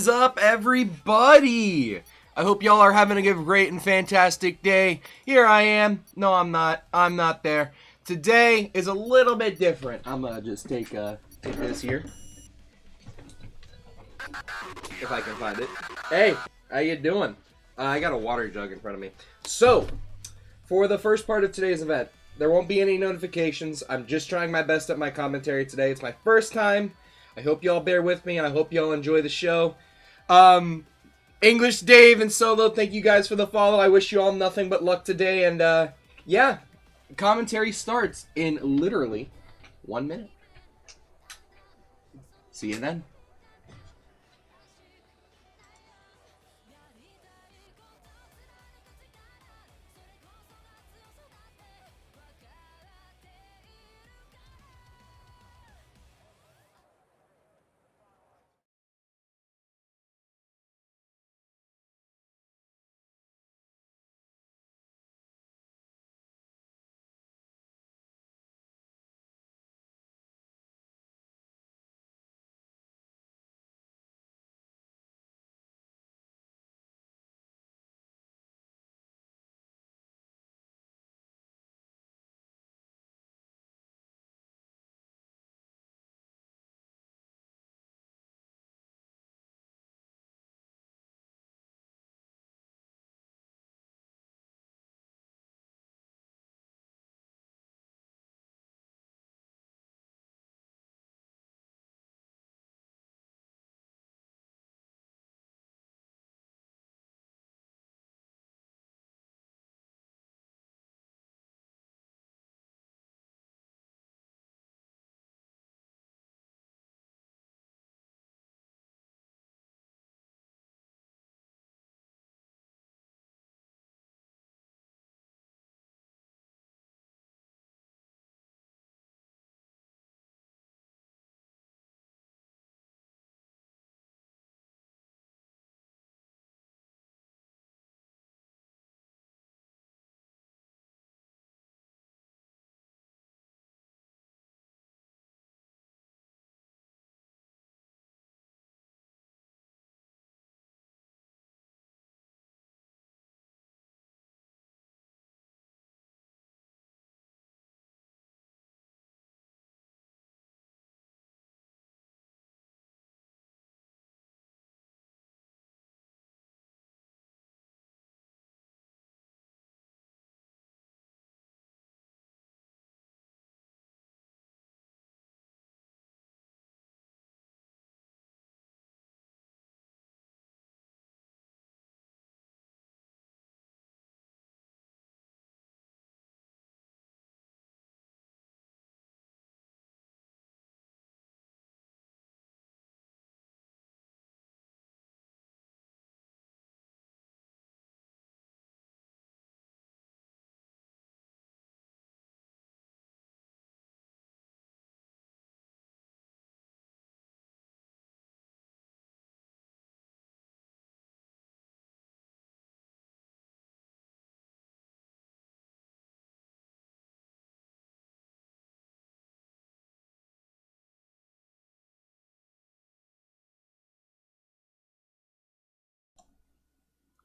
is up, everybody? I hope y'all are having a great and fantastic day. Here I am. No, I'm not. I'm not there. Today is a little bit different. I'm gonna just take this here, if I can find it. Hey, how you doing? I got a water jug in front of me. So, for the first part of today's event, there won't be any notifications. I'm just trying my best at my commentary today. It's my first time. I hope y'all bear with me, and I hope y'all enjoy the show. English Dave and Solo, thank you guys for the follow. I wish you all nothing but luck today, and yeah, commentary starts in literally 1 minute. See you then.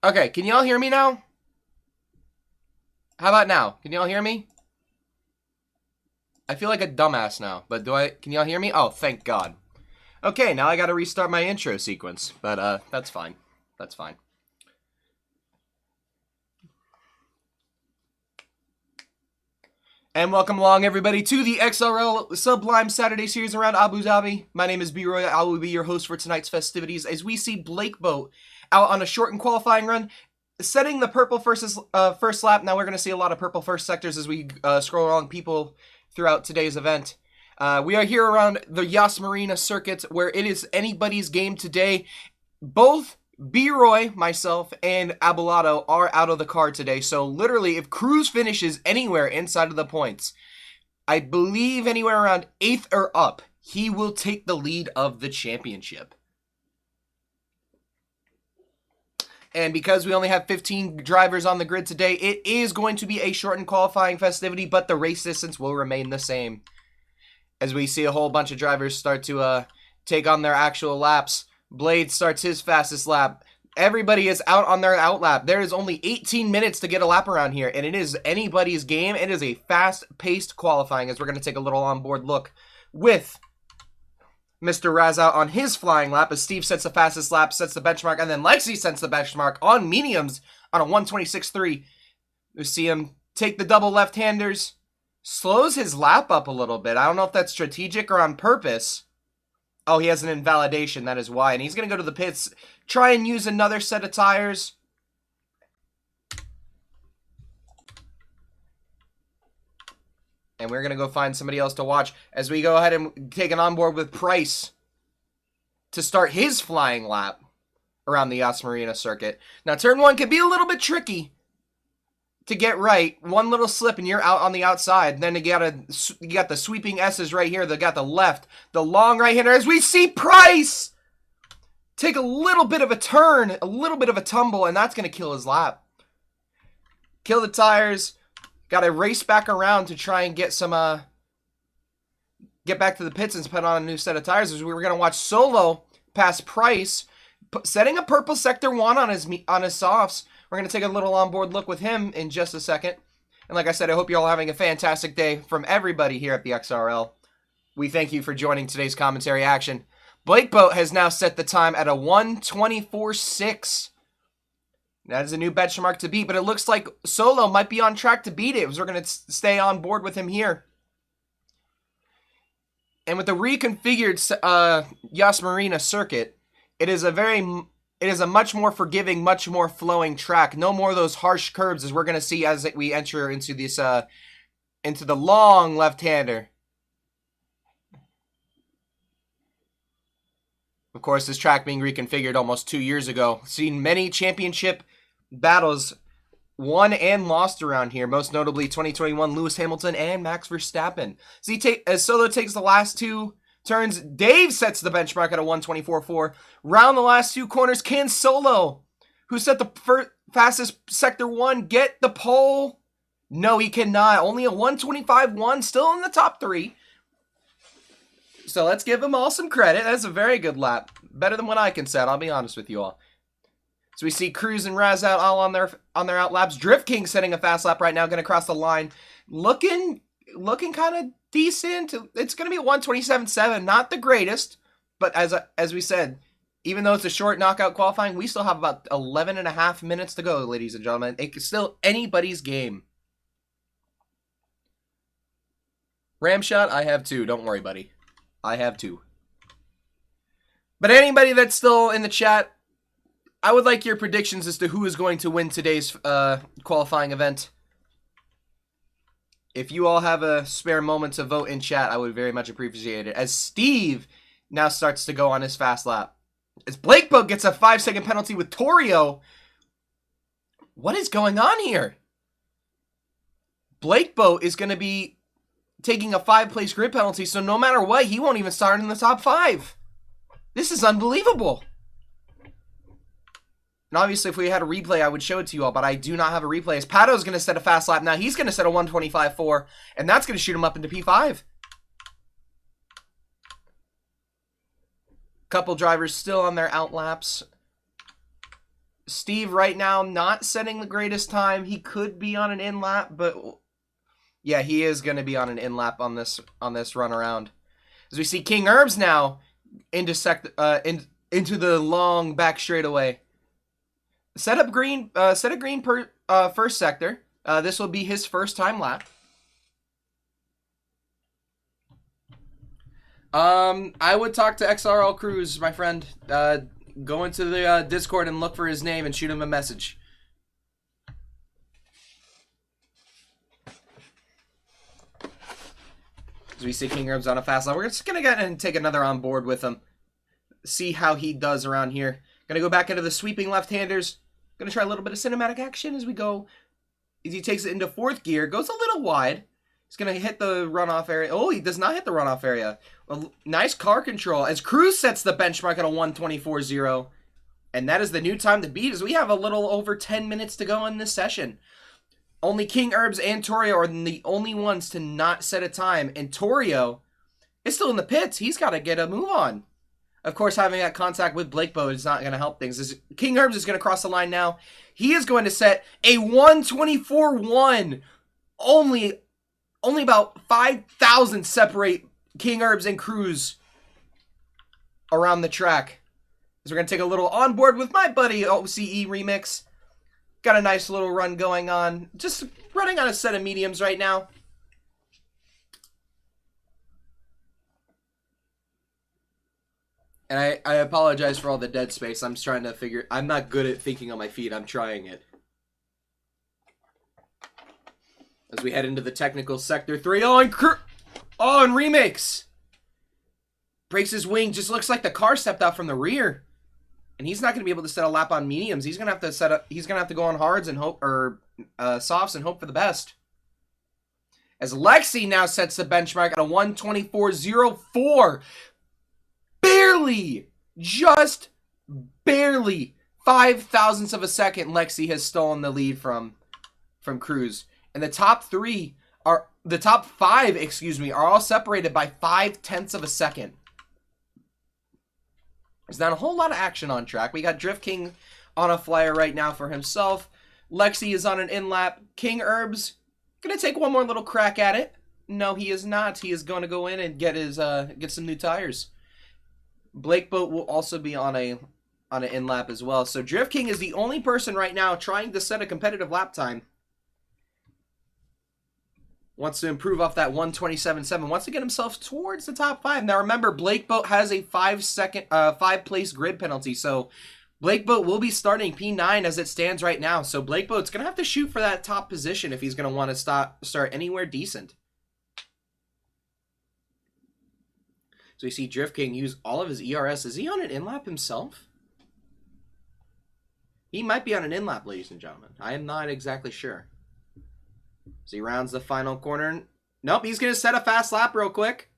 Okay, can y'all hear me now? How about now? Can y'all hear me? I feel like a dumbass now, but can y'all hear me? Oh, thank God. Okay, now I gotta restart my intro sequence, but that's fine. That's fine. And welcome along, everybody, to the XRL Sublime Saturday Series around Abu Dhabi. My name is B-Roy. I will be your host for tonight's festivities as we see Blake Boat out on a shortened qualifying run, setting the purple first lap. Now we're going to see a lot of purple first sectors as we scroll along people throughout today's event. We are here around the Yas Marina circuit, where it is anybody's game today. Both B-Roy, myself, and Abelardo are out of the car today, so literally, if Cruz finishes anywhere inside of the points, I believe anywhere around 8th or up, he will take the lead of the championship. And because we only have 15 drivers on the grid today, it is going to be a shortened qualifying festivity, but the race distance will remain the same, as we see a whole bunch of drivers start to take on their actual laps. Blade starts his fastest lap. Everybody is out on their outlap. There is only 18 minutes to get a lap around here, and it is anybody's game. It is a fast-paced qualifying, as we're going to take a little onboard look with Mr. Razout on his flying lap, as Steve sets the fastest lap, sets the benchmark, and then Lexi sets the benchmark on mediums on a 1:26.3. We see him take the double left-handers, slows his lap up a little bit. I don't know if that's strategic or on purpose. Oh, he has an invalidation, that is why. And he's going to go to the pits, try and use another set of tires. And we're going to go find somebody else to watch as we go ahead and take an onboard with Price to start his flying lap around the Yas Marina circuit. Now, turn 1 could be a little bit tricky to get right. One little slip and you're out on the outside. Then you got the sweeping S's right here. They got the left, the long right-hander, as we see Price take a little bit of a turn, a little bit of a tumble, and that's going to kill his lap. Kill the tires. Got to race back around to try and get some, get back to the pits and put on a new set of tires. As we were going to watch Solo pass Price, setting a purple sector 1 on his softs. We're going to take a little onboard look with him in just a second. And like I said, I hope you're all having a fantastic day from everybody here at the XRL. We thank you for joining today's commentary action. Blake Boat has now set the time at a 1:24.6. That is a new benchmark to beat, but it looks like Solo might be on track to beat it, as we're going to stay on board with him here. And with the reconfigured Yas Marina circuit, it is a much more forgiving, much more flowing track. No more of those harsh curbs, as we're going to see as we enter into this into the long left-hander. Of course, this track being reconfigured almost 2 years ago. Seen many championship battles won and lost around here. Most notably 2021 Lewis Hamilton and Max Verstappen. As Solo takes the last 2 turns, Dave sets the benchmark at a 1:24.4. Round the last 2 corners, can Solo, who set the fastest sector 1, get the pole? No, he cannot. Only a 1:25.1, still in the top 3. So let's give them all some credit. That's a very good lap. Better than what I can set, I'll be honest with you all. So we see Cruz and Raz out all on their out laps. Drift King setting a fast lap right now, going to cross the line. Looking kind of decent. It's going to be a 1:27.7. Not the greatest, but as we said, even though it's a short knockout qualifying, we still have about 11 and a half minutes to go, ladies and gentlemen. It's still anybody's game. Ramshot, I have 2. Don't worry, buddy. I have 2. But anybody that's still in the chat, I would like your predictions as to who is going to win today's qualifying event. If you all have a spare moment to vote in chat, I would very much appreciate it. As Steve now starts to go on his fast lap. As Blake Boat gets a 5-second penalty with Torio. What is going on here? Blake Boat is going to be taking a 5-place grid penalty, so no matter what, he won't even start in the top 5. This is unbelievable. And obviously, if we had a replay, I would show it to you all, but I do not have a replay. As Pato's going to set a fast lap now. He's going to set a 1:25.4, and that's going to shoot him up into P5. Couple drivers still on their out laps. Steve right now not setting the greatest time. He could be on an in lap, but yeah, he is going to be on an in lap on this run around. As we see King Herbs now into the long back straightaway. Set a green per first sector. This will be his first time lap. I would talk to XRL Cruz, my friend. Go into the Discord and look for his name and shoot him a message. As we see King Herbs on a fast lap, we're just gonna get and take another on board with him. See how he does around here. Gonna go back into the sweeping left-handers. Gonna try a little bit of cinematic action as we go. As he takes it into 4th gear, goes a little wide. He's gonna hit the runoff area. Oh, he does not hit the runoff area. Nice car control as Cruz sets the benchmark at a 1:24.0. And that is the new time to beat, as we have a little over 10 minutes to go in this session. Only King Herbs and Torio are the only ones to not set a time. And Torio is still in the pits. He's got to get a move on. Of course, having that contact with Blake Boat is not going to help things. King Herbs is going to cross the line now. He is going to set a 124-1. Only about 5,000 separate King Herbs and Cruz around the track. So we're going to take a little on board with my buddy OCE Remix. Got a nice little run going on. Just running on a set of mediums right now. And I apologize for all the dead space. I'm trying to figure... I'm not good at thinking on my feet. I'm trying it. As we head into the technical sector 3. Oh, and Remix! Breaks his wing. Just looks like the car stepped out from the rear. And he's not going to be able to set a lap on mediums. He's going to have to set up... He's going to have to go on hards and hope... Or softs and hope for the best. As Lexi now sets the benchmark at a 124.04. Barely, just barely 0.005 of a second Lexi has stolen the lead from Cruz. And the top five, are all separated by 0.5 of a second. There's not a whole lot of action on track. We got Drift King on a flyer right now for himself. Lexi is on an in-lap. King Herbs gonna take one more little crack at it. No, he is not. He is going to go in and get some new tires. Blake Boat will also be on an in-lap as well. So Drift King is the only person right now trying to set a competitive lap time. Wants to improve off that 127.7. Wants to get himself towards the top 5. Now remember, Blake Boat has a 5-place grid penalty. So Blake Boat will be starting P9 as it stands right now. So Blake Boat's going to have to shoot for that top position if he's going to want to start anywhere decent. So you see Drift King use all of his ERS. Is he on an in-lap himself? He might be on an in-lap, ladies and gentlemen. I am not exactly sure. So he rounds the final corner. Nope, he's going to set a fast lap real quick.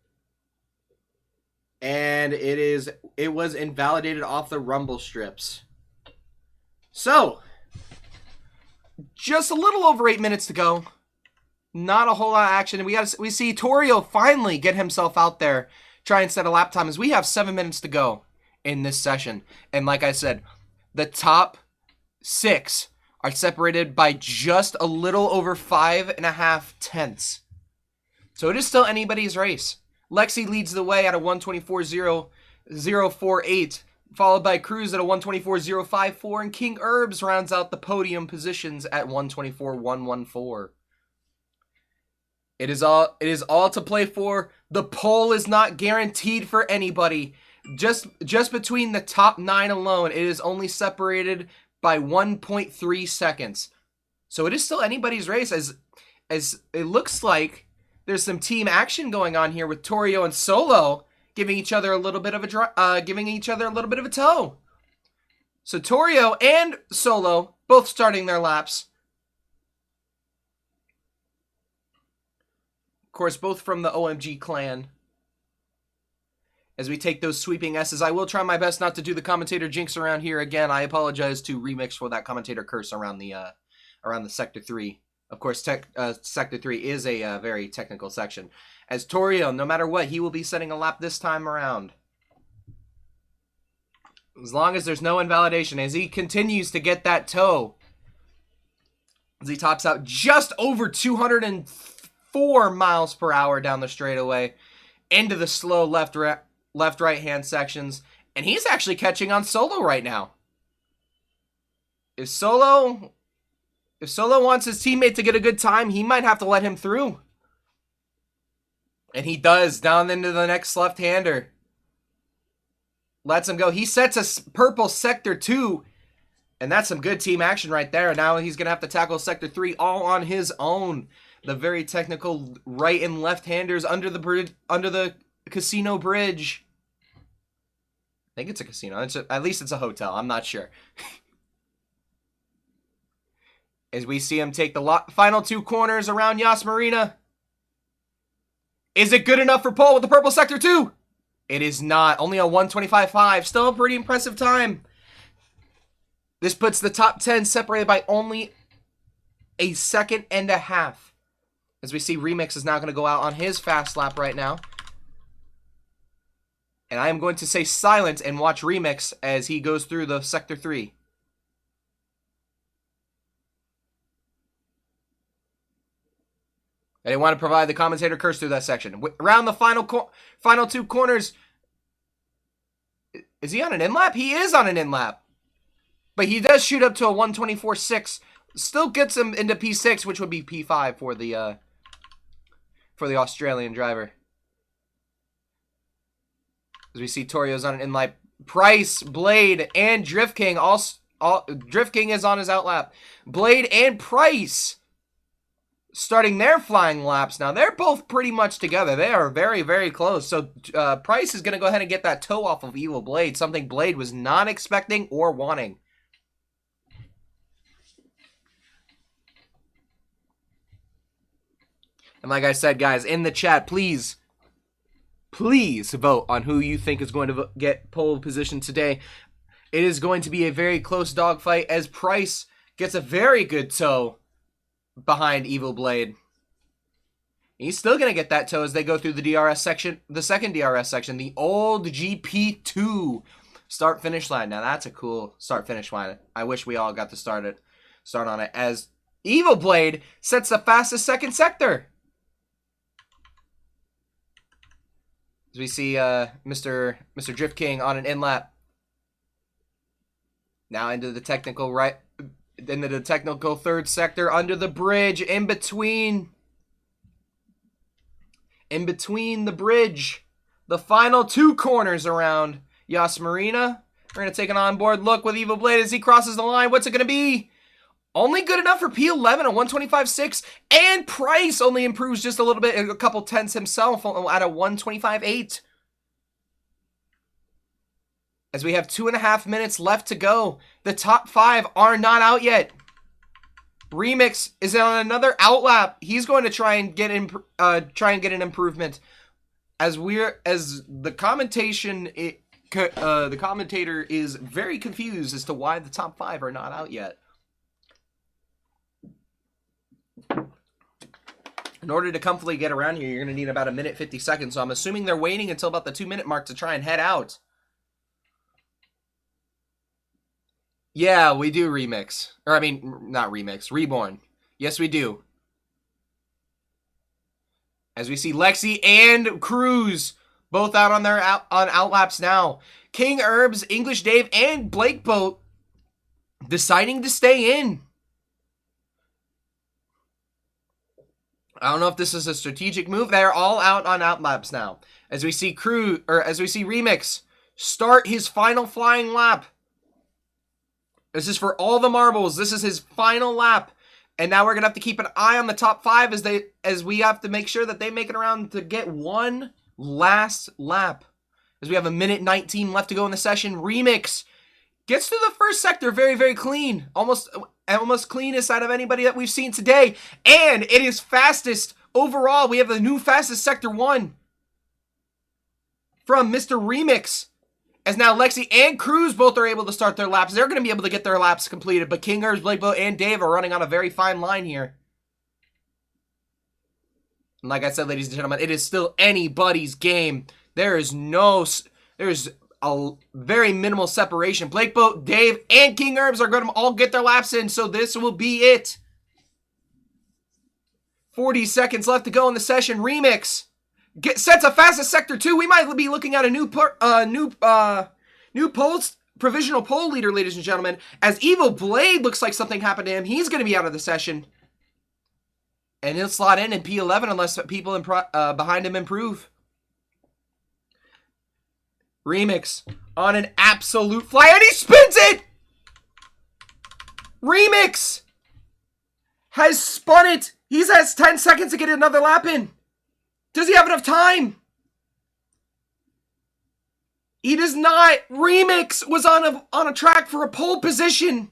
And it was invalidated off the rumble strips. So, just a little over 8 minutes to go. Not a whole lot of action. And we see Torio finally get himself out there. Try and set a lap time as we have 7 minutes to go in this session. And like I said, the top 6 are separated by just a little over 5.5 tenths. So it is still anybody's race. Lexi leads the way at a 124.048, followed by Cruz at a 124.054, and King Herbs rounds out the podium positions at 124.114. It is all to play for. The pole is not guaranteed for anybody. Just between the top 9 alone, it is only separated by 1.3 seconds. So it is still anybody's race, as it looks like there's some team action going on here with Torio and Solo giving each other a little bit of a tow. So Torio and Solo both starting their laps. Of course, both from the OMG clan. As we take those sweeping S's, I will try my best not to do the commentator jinx around here again. I apologize to Remix for that commentator curse around the Sector 3. Of course, Sector 3 is a very technical section. As Torio, no matter what, he will be setting a lap this time around. As long as there's no invalidation, as he continues to get that tow. As he tops out just over 204 miles per hour down the straightaway into the slow left-right-hand sections. And he's actually catching on Solo right now. If Solo wants his teammate to get a good time, he might have to let him through. And he does, down into the next left-hander. Lets him go. He sets a purple Sector 2. And that's some good team action right there. Now he's going to have to tackle Sector 3 all on his own. The very technical right and left-handers under the bridge, under the casino bridge. I think it's a casino. At least it's a hotel. I'm not sure. As we see him take the final 2 corners around Yas Marina. Is it good enough for pole with the purple Sector 2? It is not. Only a 125.5. Still a pretty impressive time. This puts the top 10 separated by only a 1.5 seconds. As we see, Remix is now going to go out on his fast lap right now. And I am going to say silent and watch Remix as he goes through the Sector 3. I didn't want to provide the commentator curse through that section. Around the final two corners. Is he on an in-lap? He is on an in-lap. But he does shoot up to a 124.6. Still gets him into P6, which would be P5 for the Australian driver. As we see Torio's on an in-lap. Price, Blade, and Drift King. Drift King is on his outlap. Blade and Price starting their flying laps now. They're both pretty much together. They are very, very close. So Price is going to go ahead and get that toe off of Evil Blade, something Blade was not expecting or wanting. And like I said, guys, in the chat, please vote on who you think is going to get pole position today. It is going to be a very close dogfight as Price gets a very good toe behind Evil Blade. He's still going to get that toe as they go through the DRS section, the second DRS section, the old GP2 start-finish line. Now, that's a cool start-finish line. I wish we all got to start on it as Evil Blade sets the fastest second sector. As we see Mr. Drift King on an in-lap. Now into the technical third sector under the bridge, in between the bridge. The final two corners around Yas Marina. We're going to take an onboard look with Evil Blade as he crosses the line. What's it going to be? Only good enough for P11, a 125.6, and Price only improves just a little bit, a couple tenths himself at a 125.8. As we have 2.5 minutes left to go, the top 5 are not out yet. Remix is on another outlap. He's going to try and get an improvement. As the commentator is very confused as to why the top 5 are not out yet. In order to comfortably get around here, you're going to need about 1:50 seconds. So I'm assuming they're waiting until about the 2-minute mark to try and head out. Yeah, we do remix. Or I mean, not remix, reborn. Yes, we do. As we see Lexi and Cruz both out on their outlaps now. King Herbs, English Dave, and Blake Boat deciding to stay in. I don't know if this is a strategic move. They're all out on outlaps now. As we see Remix start his final flying lap. This is for all the marbles. This is his final lap. And now we're going to have to keep an eye on the top 5 as we have to make sure that they make it around to get one last lap. As we have 1:19 left to go in the session. Remix gets to the first sector very, very clean. Almost cleanest out of anybody that we've seen today. And it is fastest overall. We have the new fastest Sector 1 from Mr. Remix. As now Lexi and Cruz both are able to start their laps. They're going to be able to get their laps completed. But King Herbs, Blake Boat, and Dave are running on a very fine line here. And like I said, ladies and gentlemen, it is still anybody's game. There's a very minimal separation. Blake Boat, Dave, and King Herbs are going to all get their laps in, so this will be it. 40 seconds left to go in the session. Remix sets a fastest Sector 2. We might be looking at a new provisional pole leader, ladies and gentlemen, as Evil Blade looks like something happened to him. He's going to be out of the session. And he'll slot in P11 unless people behind him improve. Remix on an absolute fly, and he spins it! Remix has spun it. He has 10 seconds to get another lap in. Does he have enough time? He does not. Remix was on a track for a pole position.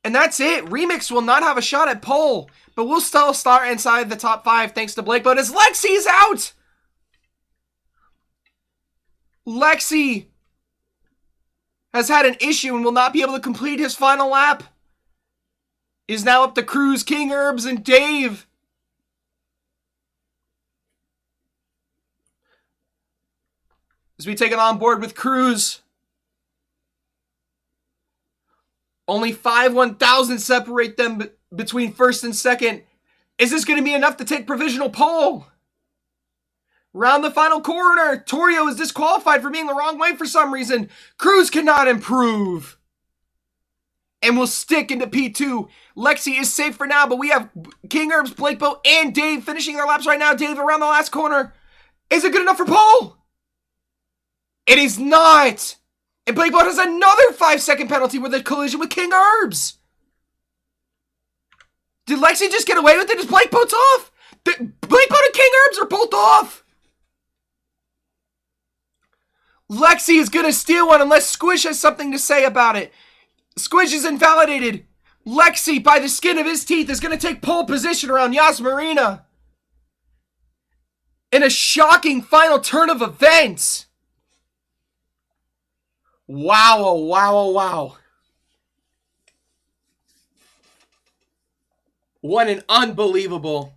And that's it. Remix will not have a shot at pole, but we'll still start inside the top 5 thanks to Blake Boat as Lexi's out. Lexi has had an issue and will not be able to complete his final lap. Is now up to Cruz, King Herbs, and Dave. as we take it on board with Cruz. Only 5/1000 separate them between first and second. Is this going to be enough to take provisional pole? Round the final corner, Torrio is disqualified for being the wrong way for some reason. Cruz cannot improve and will stick into P2. Lexi is safe for now, but we have King Herbs, Blake Boat, and Dave finishing their laps right now. Dave around the last corner. Is it good enough for pole? It is not. And Blake Boat has another 5-second penalty with a collision with King Herbs. Did Lexi just get away with it? Is Blake Boat's off? Blake Boat and King Herbs are both off. Lexi is going to steal one unless Squish has something to say about it. Squish is invalidated. Lexi, by the skin of his teeth, is going to take pole position around Yas Marina. In a shocking final turn of events. Wow, oh, wow, oh, wow. What an unbelievable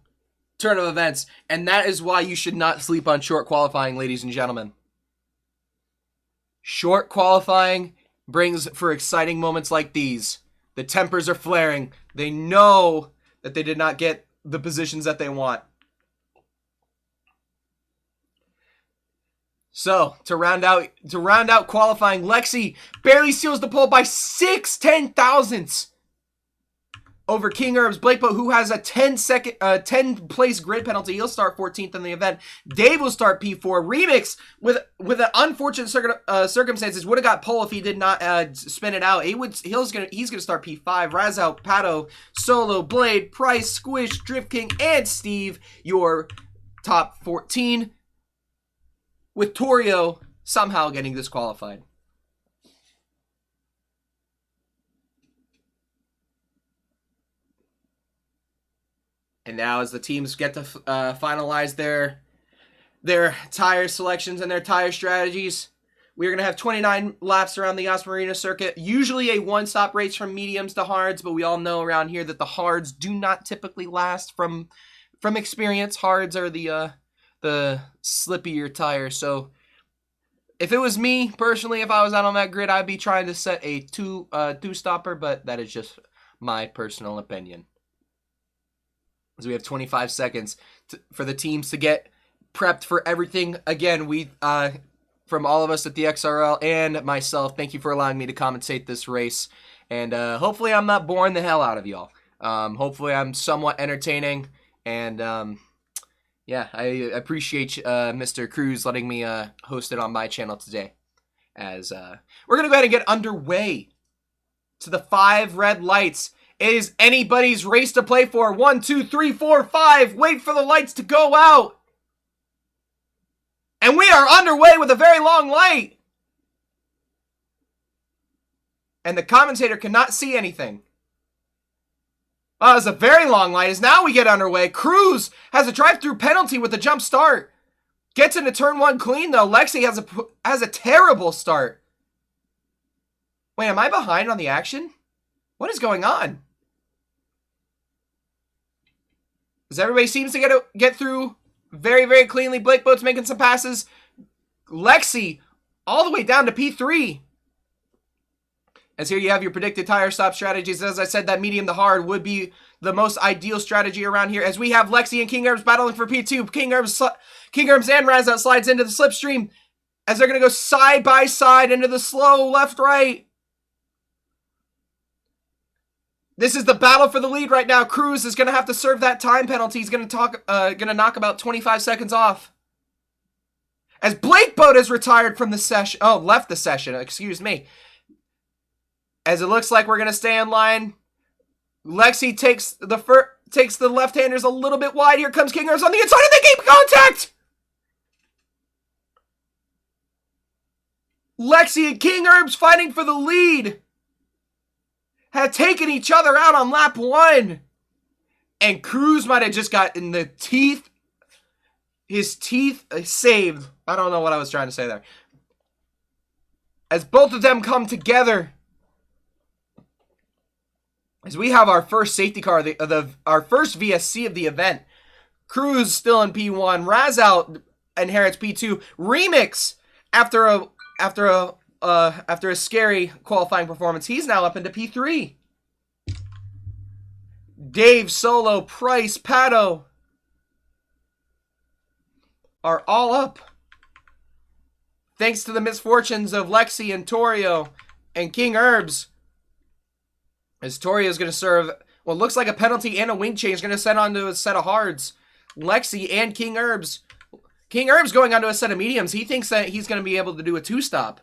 turn of events. And that is why you should not sleep on short qualifying, ladies and gentlemen. Short qualifying brings for exciting moments like these. The tempers are flaring. They know that they did not get the positions that they want. So, to round out qualifying, Lexi barely seals the pole by 6/10,000ths over King Herbs. Blake Boat, who has a 10 place grid penalty, he'll start 14th in the event. Dave will start P4. Remix, with an unfortunate circumstances, would have got pole if he did not spin it out. He's gonna start P5. Razout, Pato, Solo, Blade, Price, Squish, Drift King, and Steve, your top 14. With Torrio somehow getting disqualified. And now as the teams get to finalize their tire selections and their tire strategies, we're going to have 29 laps around the Yas Marina circuit. Usually a one-stop race from mediums to hards, but we all know around here that the hards do not typically last from experience. Hards are the slippier tire. So if it was me personally, if I was out on that grid, I'd be trying to set a two-stopper, but that is just my personal opinion. As we have 25 seconds for the teams to get prepped for everything. Again, we from all of us at the XRL and myself, thank you for allowing me to commentate this race. And hopefully I'm not boring the hell out of y'all. Hopefully I'm somewhat entertaining. And yeah, I appreciate Mr. Cruz letting me host it on my channel today. As we're going to go ahead and get underway to the 5 red lights. It is anybody's race to play for. 1, 2, 3, 4, 5. Wait for the lights to go out. And we are underway with a very long light. And the commentator cannot see anything. Oh, it's a very long light. As now we get underway. Cruz has a drive-through penalty with a jump start. Gets into turn 1 clean, though. Lexi has a terrible start. Wait, am I behind on the action? What is going on? As everybody seems to get through very, very cleanly. Blake Boat's making some passes. Lexi all the way down to P3. As here you have your predicted tire stop strategies. As I said, that medium to hard would be the most ideal strategy around here. As we have Lexi and King Herbs battling for P2. King Herbs and Razout slides into the slipstream. As they're going to go side by side into the slow left-right. This is the battle for the lead right now. Cruz is going to have to serve that time penalty. He's going to knock about 25 seconds off. As Blake Boat has retired from the session. Oh, left the session. Excuse me. As it looks like we're going to stay in line. Lexi takes the left-handers a little bit wide. Here comes King Herbs on the inside and they keep contact. Lexi and King Herbs fighting for the lead. Have taken each other out on lap 1. And Cruz might have just gotten the teeth. His teeth saved. I don't know what I was trying to say there. As both of them come together. As we have our first safety car, our first VSC of the event. Cruz still in P1. Razout inherits P2. Remix After a scary qualifying performance, he's now up into P3. Dave, Solo, Price, Pato are all up. Thanks to the misfortunes of Lexi and Torio and King Herbs. As Torio is going to serve what looks like a penalty and a wing change, going to send on to a set of hards. Lexi and King Herbs. King Herbs going onto a set of mediums. He thinks that he's going to be able to do a two-stop.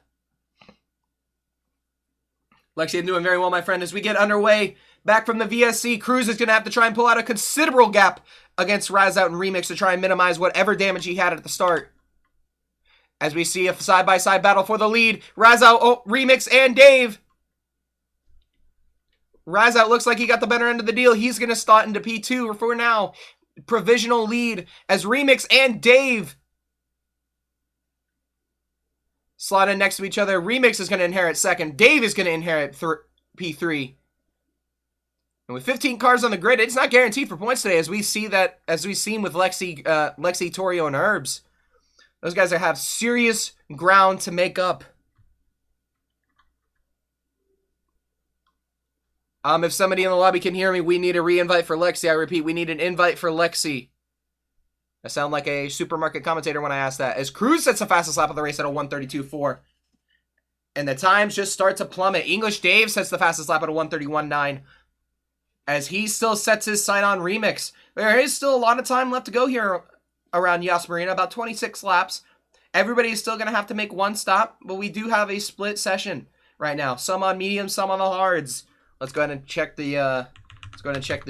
Lexi, I'm doing very well, my friend. As we get underway, back from the VSC, Cruz is going to have to try and pull out a considerable gap against Razout and Remix to try and minimize whatever damage he had at the start. As we see a side-by-side battle for the lead. Razout, Remix, and Dave. Razout looks like he got the better end of the deal. He's going to start into P2 for now. Provisional lead as Remix and Dave slot in next to each other. Remix is going to inherit second. Dave is going to inherit P3. And with 15 cars on the grid, it's not guaranteed for points today, as we've seen with Lexi, Torio, and Herbs. Those guys have serious ground to make up. If somebody in the lobby can hear me, we need a re-invite for Lexi. I repeat, we need an invite for Lexi. I sound like a supermarket commentator when I ask that. As Cruz sets the fastest lap of the race at a 1:32.4. And the times just start to plummet. English Dave sets the fastest lap at a 1:31.9. As he still sets his sight on Remix. There is still a lot of time left to go here around Yas Marina. About 26 laps. Everybody is still going to have to make one stop. But we do have a split session right now. Some on mediums, some on the hards. Let's go ahead and check the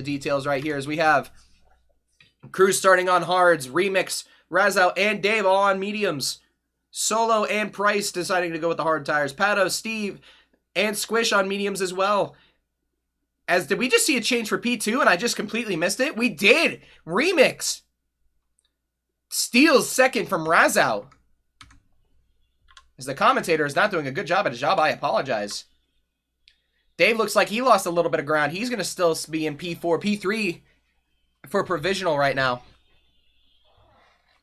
details right here, as we have Cruz starting on hards, Remix, Razout, and Dave all on mediums. Solo and Price deciding to go with the hard tires. Pato, Steve, and Squish on mediums as well. As did we just see a change for P2 and I just completely missed it? We did! Remix steals second from Razout. As the commentator is not doing a good job at his job, I apologize. Dave looks like he lost a little bit of ground. He's going to still be in P4, P3 for provisional right now.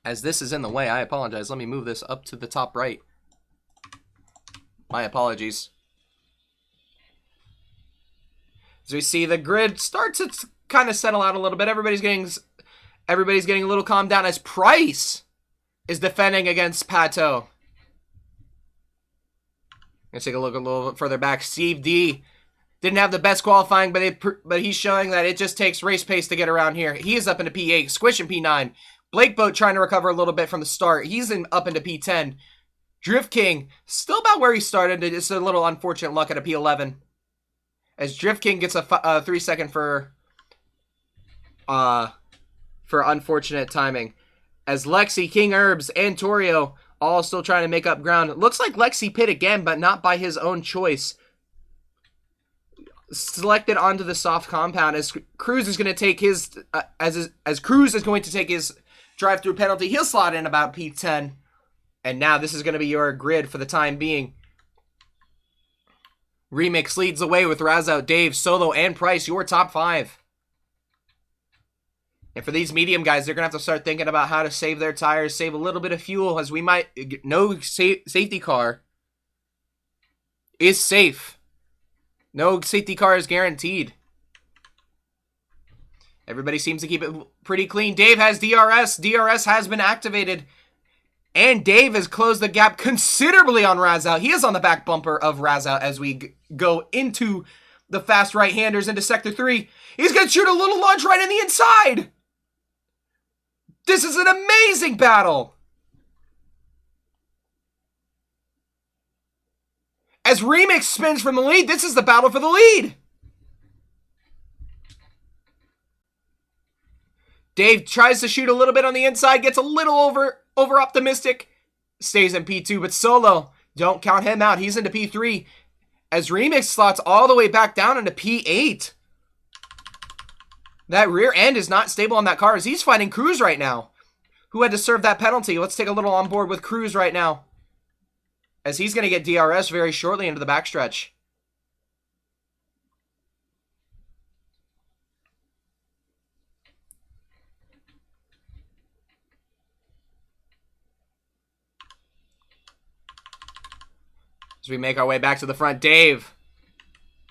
As this is in the way, I apologize. Let me move this up to the top right. My apologies. As we see the grid start to kind of settle out a little bit. Everybody's getting a little calmed down as Price is defending against Pato. Let's take a look a little bit further back. Steve D didn't have the best qualifying, but he's showing that it just takes race pace to get around here. He is up into P8, Squish in P9. Blake Boat trying to recover a little bit from the start. He's up into P10. Drift King still about where he started. It's a little unfortunate luck at a P11. As Drift King gets a 3-second for unfortunate timing. As Lexi, King Herbs, and Torio all still trying to make up ground. It looks like Lexi pit again, but not by his own choice. Selected onto the soft compound as Cruz is going to take his as Cruz is going to take his drive-through penalty. He'll slot in about P10. And now this is going to be your grid for the time being. Remix leads the way with Razout, Dave, Solo, and Price, your top 5. And for these medium guys, they're going to have to start thinking about how to save their tires, save a little bit of fuel, as we might... No safety car is safe. No safety car is guaranteed. Everybody seems to keep it pretty clean. Dave has DRS. DRS has been activated. And Dave has closed the gap considerably on Razout. He is on the back bumper of Razout as we go into the fast right-handers into Sector 3. He's going to shoot a little lunge right in the inside. This is an amazing battle. As Remix spins from the lead, this is the battle for the lead. Dave tries to shoot a little bit on the inside, gets a little over optimistic, stays in P2, but Solo, don't count him out. He's into P3 as Remix slots all the way back down into P8. That rear end is not stable on that car as he's fighting Cruz right now, who had to serve that penalty. Let's take a little on board with Cruz right now, as he's going to get DRS very shortly into the backstretch. As we make our way back to the front, Dave.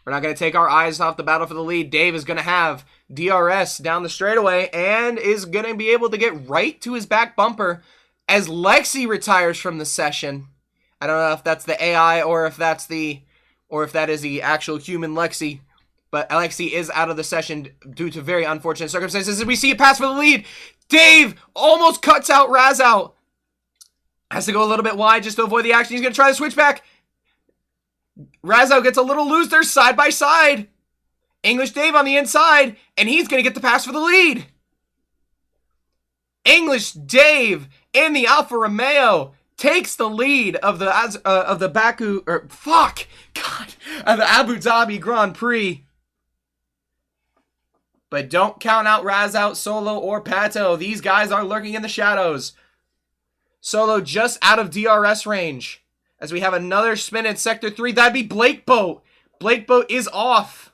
We're not going to take our eyes off the battle for the lead. Dave is going to have DRS down the straightaway and is going to be able to get right to his back bumper as Lexi retires from the session. I don't know if that's the AI or if that is the actual human Lexi. But Lexi is out of the session due to very unfortunate circumstances. As we see a pass for the lead, Dave almost cuts out Raz out. Has to go a little bit wide just to avoid the action. He's going to try the switchback. Razzo gets a little loose. They're side by side. English Dave on the inside, and he's going to get the pass for the lead. English Dave in the Alfa Romeo takes the lead of the Abu Dhabi Grand Prix. But don't count out Raz out, Solo, or Pato. These guys are lurking in the shadows. Solo just out of DRS range. As we have another spin in Sector 3. That'd be Blake Boat. Blake Boat is off.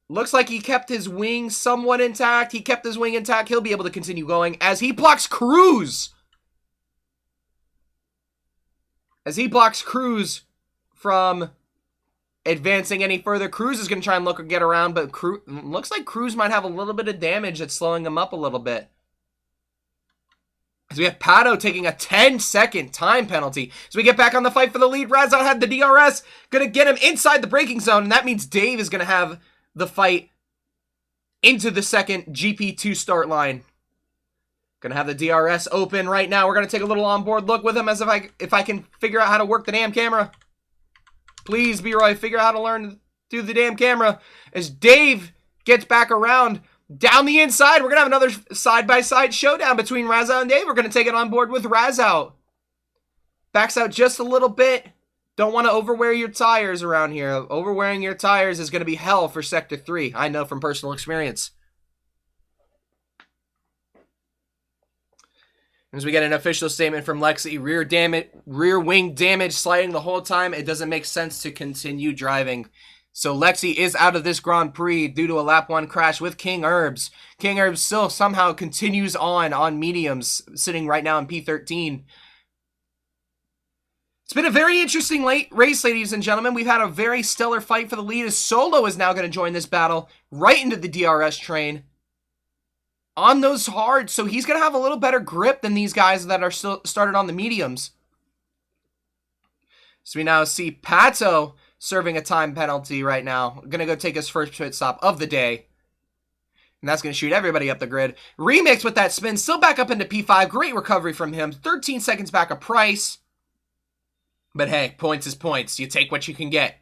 Looks like he kept his wing somewhat intact. He kept his wing intact. He'll be able to continue going as he blocks Cruz. As he blocks Cruz from advancing any further. Cruz is going to try and look or get around, but looks like Cruz might have a little bit of damage that's slowing him up a little bit. As we have Pato taking a 10-second time penalty. As we get back on the fight for the lead, Razzo had the DRS. Going to get him inside the braking zone, and that means Dave is going to have the fight into the second GP2 start line. Going to have the DRS open right now. We're going to take a little onboard look with him as if I can figure out how to work the damn camera. Please, B-Roy, figure out how to learn through the damn camera. As Dave gets back around down the inside, we're going to have another side-by-side showdown between Razzo and Dave. We're going to take it on board with Razzo. Backs out just a little bit. Don't want to overwear your tires around here. Overwearing your tires is going to be hell for Sector 3. I know from personal experience. As we get an official statement from Lexi, rear wing damage, sliding the whole time. It doesn't make sense to continue driving. So Lexi is out of this Grand Prix due to a lap 1 crash with King Herbs. King Herbs still somehow continues on mediums, sitting right now in P13. It's been a very interesting race, ladies and gentlemen. We've had a very stellar fight for the lead as Solo is now going to join this battle right into the DRS train. On those hards, so he's going to have a little better grip than these guys that are still started on the mediums. So we now see Pato serving a time penalty right now. Going to go take his first pit stop of the day. And that's going to shoot everybody up the grid. Remix with that spin, still back up into P5. Great recovery from him. 13 seconds back of Price. But hey, points is points. You take what you can get.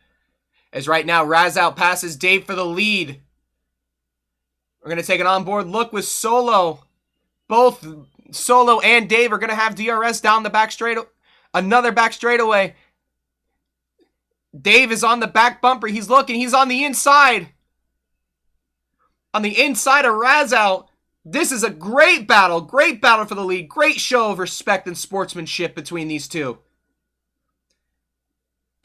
As right now, Razout passes Dave for the lead. We're going to take an onboard look with Solo. Both Solo and Dave are going to have DRS down the back straight. Another back straightaway. Dave is on the back bumper. He's looking. He's on the inside. On the inside of Razout. This is a great battle. Great battle for the lead. Great show of respect and sportsmanship between these two.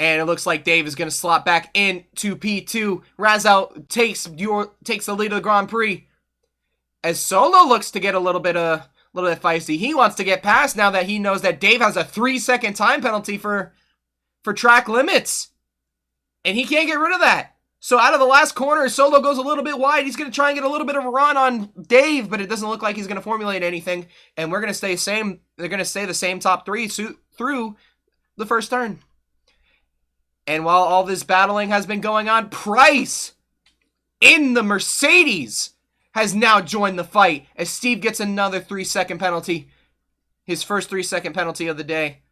And it looks like Dave is going to slot back into P2. Razout takes the lead of the Grand Prix. As Solo looks to get a little bit feisty. He wants to get past now that he knows that Dave has a 3-second time penalty for track limits. And he can't get rid of that. So out of the last corner, Solo goes a little bit wide. He's going to try and get a little bit of a run on Dave, but it doesn't look like he's going to formulate anything. And we're going to stay same. They're going to stay the same top 3 through the first turn. And while all this battling has been going on, Price in the Mercedes has now joined the fight as Steve gets another 3-second penalty. His first 3-second penalty of the day.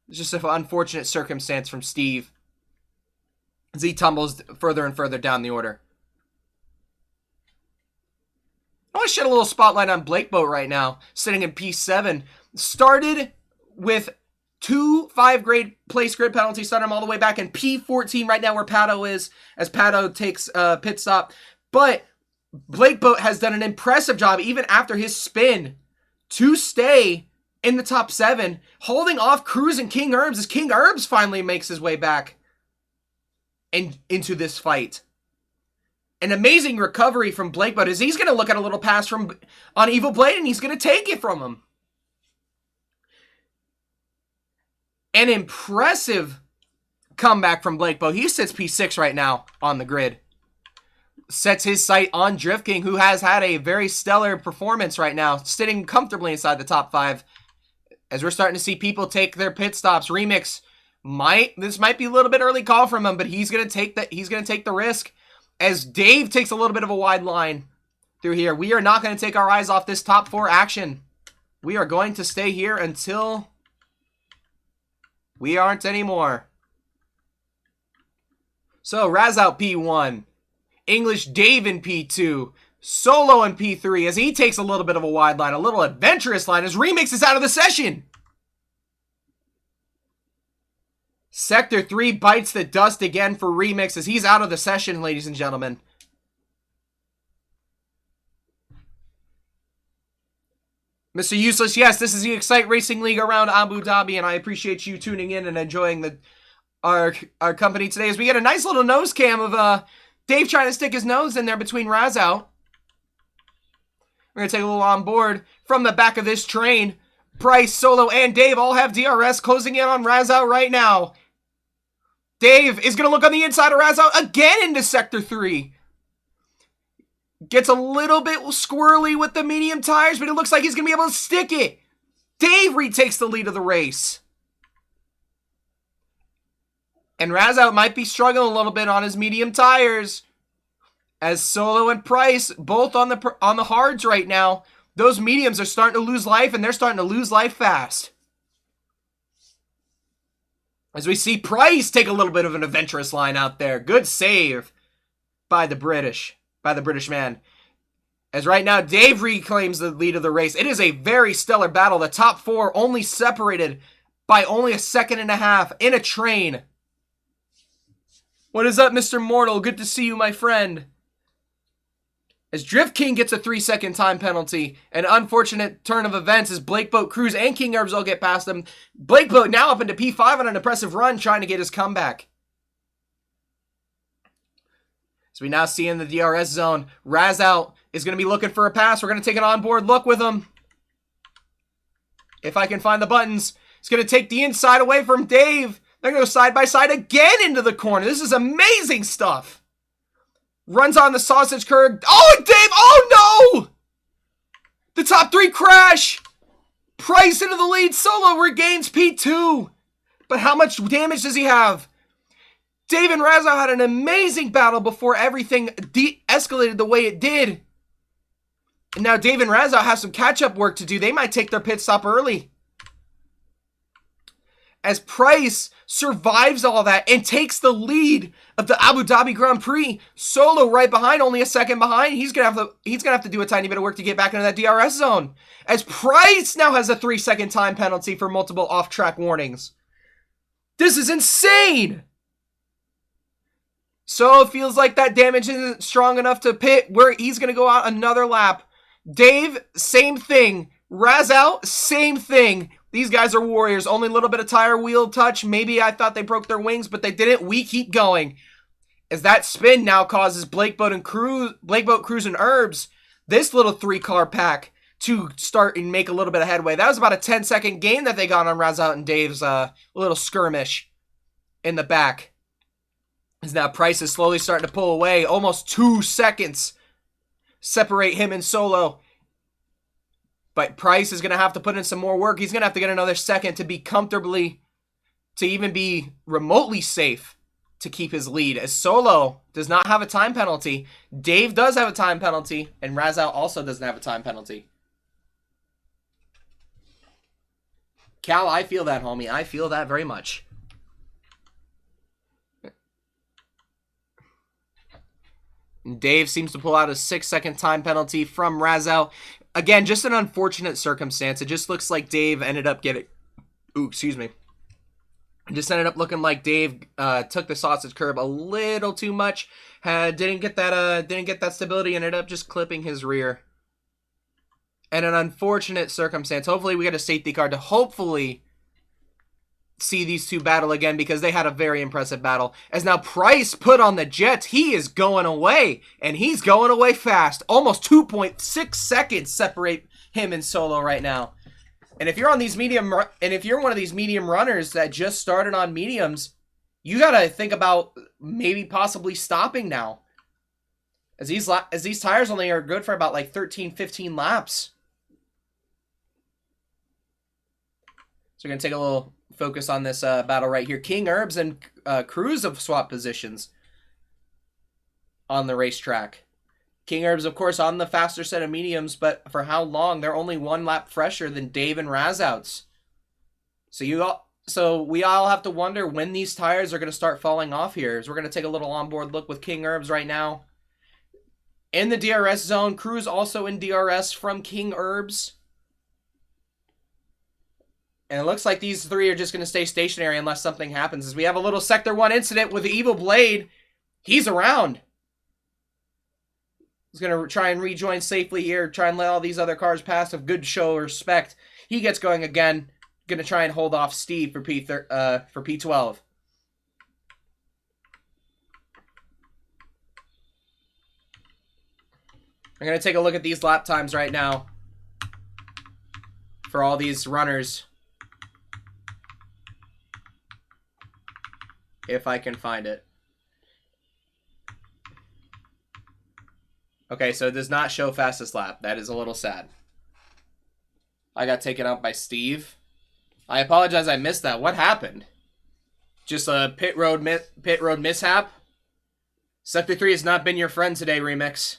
It's just an unfortunate circumstance from Steve as he tumbles further and further down the order. I want to shed a little spotlight on Blake Boat right now, sitting in P7. Started with 2 5-grade place grid penalties, started him all the way back in P14 right now where Pato is, as Pato takes a pit stop. But Blake Boat has done an impressive job, even after his spin, to stay in the top 7, holding off Cruz and King Herbs as King Herbs finally makes his way back and into this fight. An amazing recovery from Blake Boat as he's going to look at a little pass on Evil Blade and he's going to take it from him. An impressive comeback from Blake Boat. He sits P6 right now on the grid. Sets his sight on Drift King, who has had a very stellar performance right now, sitting comfortably inside the top 5. As we're starting to see people take their pit stops, Remix this might be a little bit early call from him, but he's gonna take the risk. As Dave takes a little bit of a wide line through here, we are not going to take our eyes off this top 4 action. We are going to stay here until we aren't anymore. So Raz out P1, English Dave in P2, Solo in P3 as he takes a little bit of a wide line, a little adventurous line as Remix is out of the session. Sector 3 bites the dust again for Remix as he's out of the session, ladies and gentlemen. Mr. Useless, yes, this is the Excite Racing League around Abu Dhabi, and I appreciate you tuning in and enjoying our company today as we get a nice little nose cam of Dave trying to stick his nose in there between Raz out. We're going to take a little on board from the back of this train. Price, Solo, and Dave all have DRS closing in on Raz out right now. Dave is going to look on the inside of Raz out again into Sector 3. Gets a little bit squirrely with the medium tires, but it looks like he's going to be able to stick it. Dave retakes the lead of the race. And Raz out might be struggling a little bit on his medium tires. As Solo and Price, both on the hards right now, those mediums are starting to lose life, and they're starting to lose life fast. As we see Price take a little bit of an adventurous line out there. Good save by the British man. As right now, Dave reclaims the lead of the race. It is a very stellar battle. The top 4 only separated by only a second and a half in a train. What is up, Mr. Mortal? Good to see you, my friend. As Drift King gets a 3-second time penalty. An unfortunate turn of events as Blake Boat, Cruz, and King Herbs all get past him. Blake Boat now up into P5 on an impressive run, trying to get his comeback. So we now see in the DRS zone, Raz out is going to be looking for a pass. We're going to take an onboard look with him. If I can find the buttons. He's going to take the inside away from Dave. They're going to go side by side again into the corner. This is amazing stuff. Runs on the sausage curve. Oh, and Dave! Oh, no! The top 3 crash. Price into the lead. Solo regains P2. But how much damage does he have? Dave and Raz out had an amazing battle before everything de-escalated the way it did. And now Dave and Raz out have some catch-up work to do. They might take their pit stop early. As Price survives all that and takes the lead of the Abu Dhabi Grand Prix. Solo right behind, only a second behind. He's gonna have to do a tiny bit of work to get back into that DRS zone. As Price now has a 3-second time penalty for multiple off-track warnings. This is insane! So it feels like that damage isn't strong enough to pit where he's gonna go out another lap. Dave, same thing. Raz out, same thing. These guys are warriors. Only a little bit of tire wheel touch. Maybe I thought they broke their wings, but they didn't. We keep going. As that spin now causes Blake Boat, Cruz, and Herbs, this little 3-car pack, to start and make a little bit of headway. That was about a 10-second gain that they got on Raz out and Dave's little skirmish in the back. As now Price is slowly starting to pull away. Almost 2 seconds separate him and Solo. But Price is going to have to put in some more work. He's going to have to get another second to be comfortably, to even be remotely safe to keep his lead. As Solo does not have a time penalty. Dave does have a time penalty. And Raz out also doesn't have a time penalty. Cal, I feel that, homie. I feel that very much. Dave seems to pull out a 6-second time penalty from Raz out. Again, just an unfortunate circumstance. It just looks like Dave ended up getting... Ooh, excuse me. It just ended up looking like Dave took the sausage curve a little too much. Didn't get that stability. Ended up just clipping his rear. And an unfortunate circumstance. Hopefully we get a safety car to hopefully see these two battle again, because they had a very impressive battle. As now Price put on the Jets, he is going away, and he's going away fast. Almost 2.6 seconds separate him and Solo right now. And if you're on these if you're one of these medium runners that just started on mediums, you gotta think about maybe possibly stopping now. As these tires only are good for about like 13, 15 laps. So we're going to take a little focus on this battle right here. King Herbs and Cruz have swapped positions on the racetrack. King Herbs, of course, on the faster set of mediums, but for how long? They're only 1 lap fresher than Dave and Razouts. So we all have to wonder when these tires are going to start falling off here. So we're going to take a little onboard look with King Herbs right now. In the DRS zone, Cruz also in DRS from King Herbs. And it looks like these three are just going to stay stationary unless something happens. As we have a little Sector 1 incident with the Evil Blade. He's around. He's going to try and rejoin safely here. Try and let all these other cars pass with good show of respect. He gets going again. Going to try and hold off Steve for P12. I'm going to take a look at these lap times right now for all these runners. If I can find it. Okay, so it does not show fastest lap. That is a little sad. I got taken out by Steve. I apologize I missed that. What happened? Just a pit road mishap? Sector 3 has not been your friend today, Remix.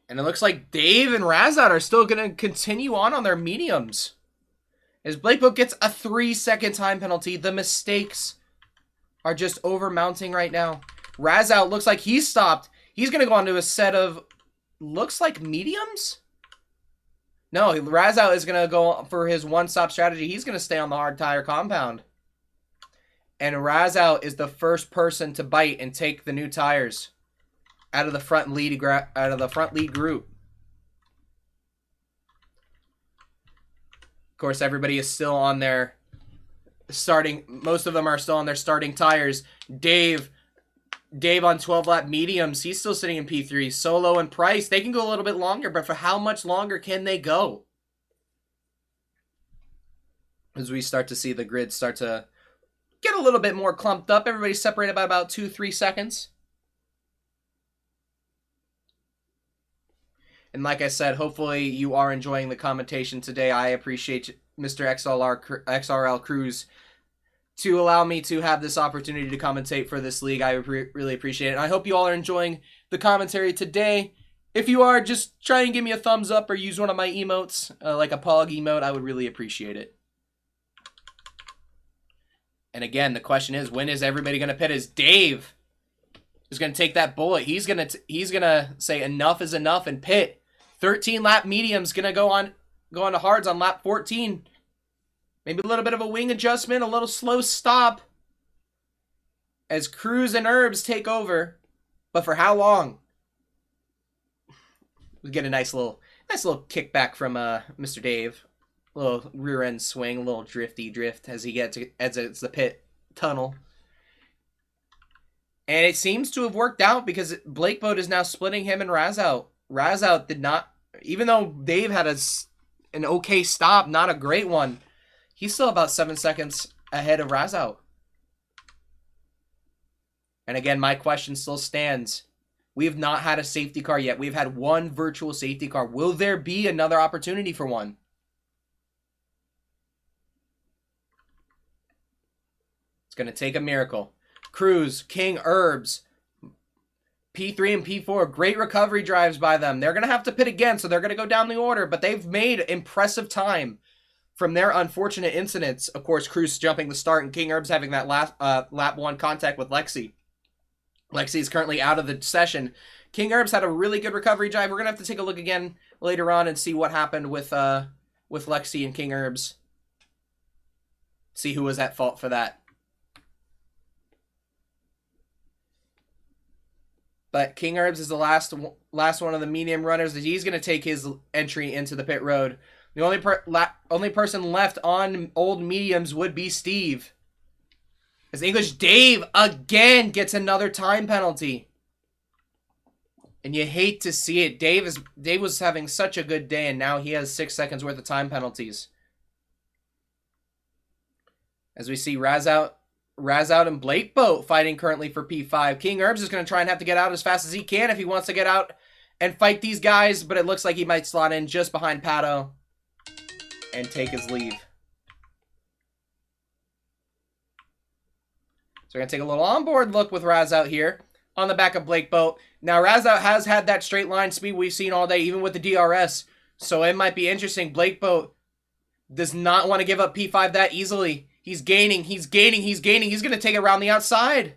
And it looks like Dave and Razat are still going to continue on their mediums. As Blakebook gets a 3-second time penalty, the mistakes are just over-mounting right now. Razout looks like he's stopped. He's going to go on to a set of, looks like mediums? No, Razout is going to go for his one-stop strategy. He's going to stay on the hard tire compound. And Razout is the first person to bite and take the new tires out of the front lead group. Of course, everybody is still on their starting. Most of them are still on their starting tires. Dave on 12-lap mediums. He's still sitting in P3. Solo and Price, they can go a little bit longer, but for how much longer can they go? As we start to see the grid start to get a little bit more clumped up. Everybody's separated by about 2-3 seconds. And like I said, hopefully you are enjoying the commentation today. I appreciate Mr. XRL Cruz to allow me to have this opportunity to commentate for this league. I really appreciate it. And I hope you all are enjoying the commentary today. If you are, just try and give me a thumbs up or use one of my emotes, like a Pog emote. I would really appreciate it. And again, the question is, when is everybody going to pit? Is Dave is going to take that bullet? He's going to say enough is enough and pit. 13-lap medium's going to go on to hards on lap 14. Maybe a little bit of a wing adjustment, a little slow stop as Cruz and Herbs take over. But for how long? We get a nice little kickback from Mr. Dave. A little rear end swing, a little drifty drift as he exits the pit tunnel. And it seems to have worked out because Blakeboat is now splitting him and Razout. Razout did not, even though Dave had an okay stop, not a great one, he's still about 7 seconds ahead of Razout. And again, my question still stands. We have not had a safety car yet. We've had one virtual safety car. Will there be another opportunity for one? It's going to take a miracle. Cruz, King, Herbs, P3 and P4, great recovery drives by them. They're going to have to pit again, so they're going to go down the order, but they've made impressive time from their unfortunate incidents. Of course, Cruz jumping the start and King Herbs having that last lap 1 contact with Lexi. Lexi is currently out of the session. King Herbs had a really good recovery drive. We're going to have to take a look again later on and see what happened with Lexi and King Herbs. See who was at fault for that. But King Herbs is the last one of the medium runners. He's going to take his entry into the pit road. The only person left on old mediums would be Steve. As English Dave again gets another time penalty. And you hate to see it. Dave was having such a good day, and now he has 6 seconds worth of time penalties. As we see Raz out and Blake Boat fighting currently for P5. King Herbs is going to try and have to get out as fast as he can if he wants to get out and fight these guys, but it looks like he might slot in just behind Pato and take his leave. So we're going to take a little onboard look with Raz out here on the back of Blake Boat. Now, Raz out has had that straight line speed we've seen all day, even with the DRS, so it might be interesting. Blake Boat does not want to give up P5 that easily. He's gaining. He's going to take it around the outside.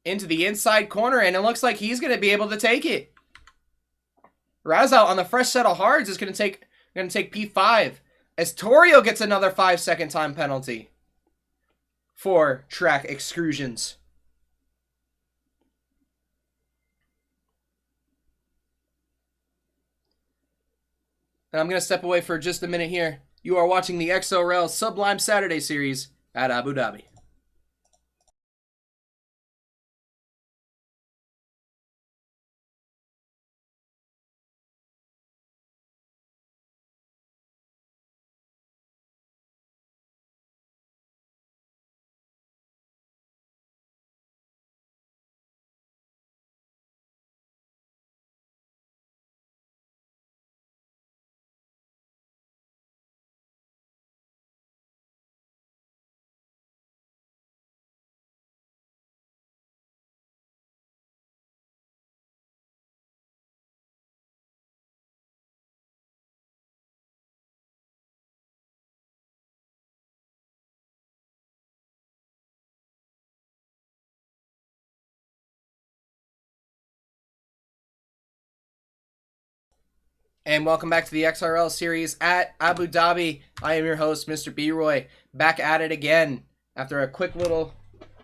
Into the inside corner, and it looks like he's going to be able to take it. Razal on the fresh set of hards is going to take P5. As Torio gets another 5-second time penalty for track excursions. And I'm going to step away for just a minute here. You are watching the XRL Sublime Saturday Series at Abu Dhabi. And welcome back to the XRL series at Abu Dhabi. I am your host, Mr. B-Roy, back at it again. After a quick little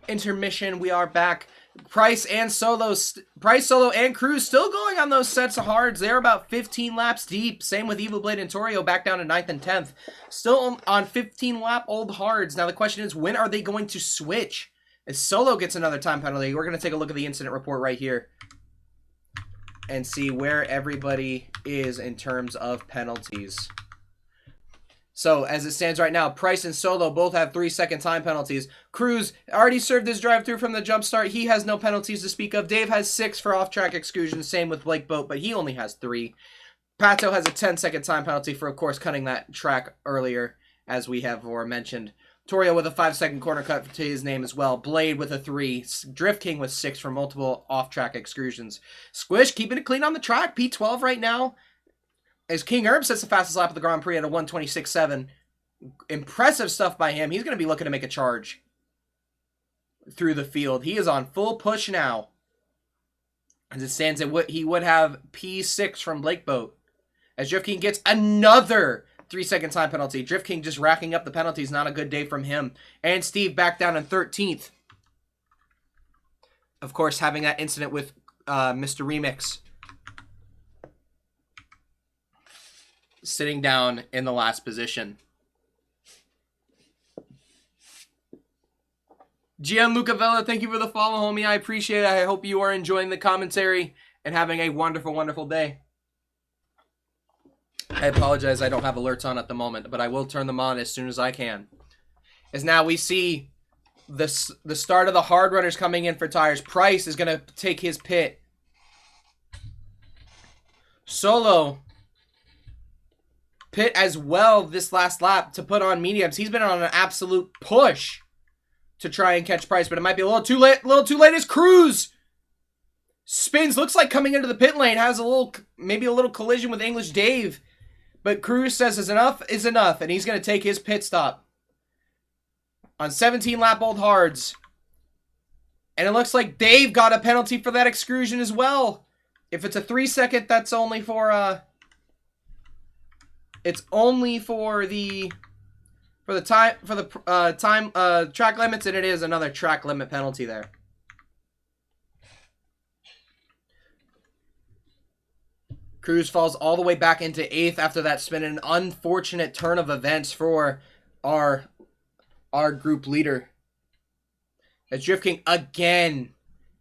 intermission, we are back. Price, Solo, and Cruz still going on those sets of hards. They're about 15 laps deep. Same with Evil Blade and Torio, back down to 9th and 10th. Still on 15-lap old hards. Now the question is, when are they going to switch? As Solo gets another time penalty, we're going to take a look at the incident report right here and see where everybody is in terms of penalties. So, as it stands right now, Price and Solo both have 3-second time penalties. Cruz already served his drive-through from the jump start. He has no penalties to speak of. Dave has 6 for off-track excursions. Same with Blake Boat, but he only has 3. Pato has a 10-second time penalty for, of course, cutting that track earlier, as we have mentioned. Torio with a 5-second corner cut to his name as well. Blade with a 3. Drift King with 6 for multiple off-track excursions. Squish keeping it clean on the track. P12 right now. As King Herb sets the fastest lap of the Grand Prix at a 1:26.7. Impressive stuff by him. He's going to be looking to make a charge through the field. He is on full push now. As it stands, he would have P6 from Blake Boat. As Drift King gets another 3-second time penalty. Drift King just racking up the penalties. Not a good day from him. And Steve back down in 13th. Of course, having that incident with Mr. Remix. Sitting down in the last position. Gianluca Vella, thank you for the follow, homie. I appreciate it. I hope you are enjoying the commentary and having a wonderful, wonderful day. I apologize I don't have alerts on at the moment, but I will turn them on as soon as I can. As now we see the start of the hard runners coming in for tires. Price is going to take his pit. Solo pit as well this last lap to put on mediums. He's been on an absolute push to try and catch Price, but it might be a little too late. As Cruz spins, looks like coming into the pit lane, has maybe a little collision with English Dave. But Cruz says enough is enough, and he's going to take his pit stop on 17-lap old hards. And it looks like Dave got a penalty for that excursion as well. If it's a 3-second, that's only for it's only for the track limits, and it is another track limit penalty there. Cruz falls all the way back into 8th after that spin. An unfortunate turn of events for our group leader. As Drift King again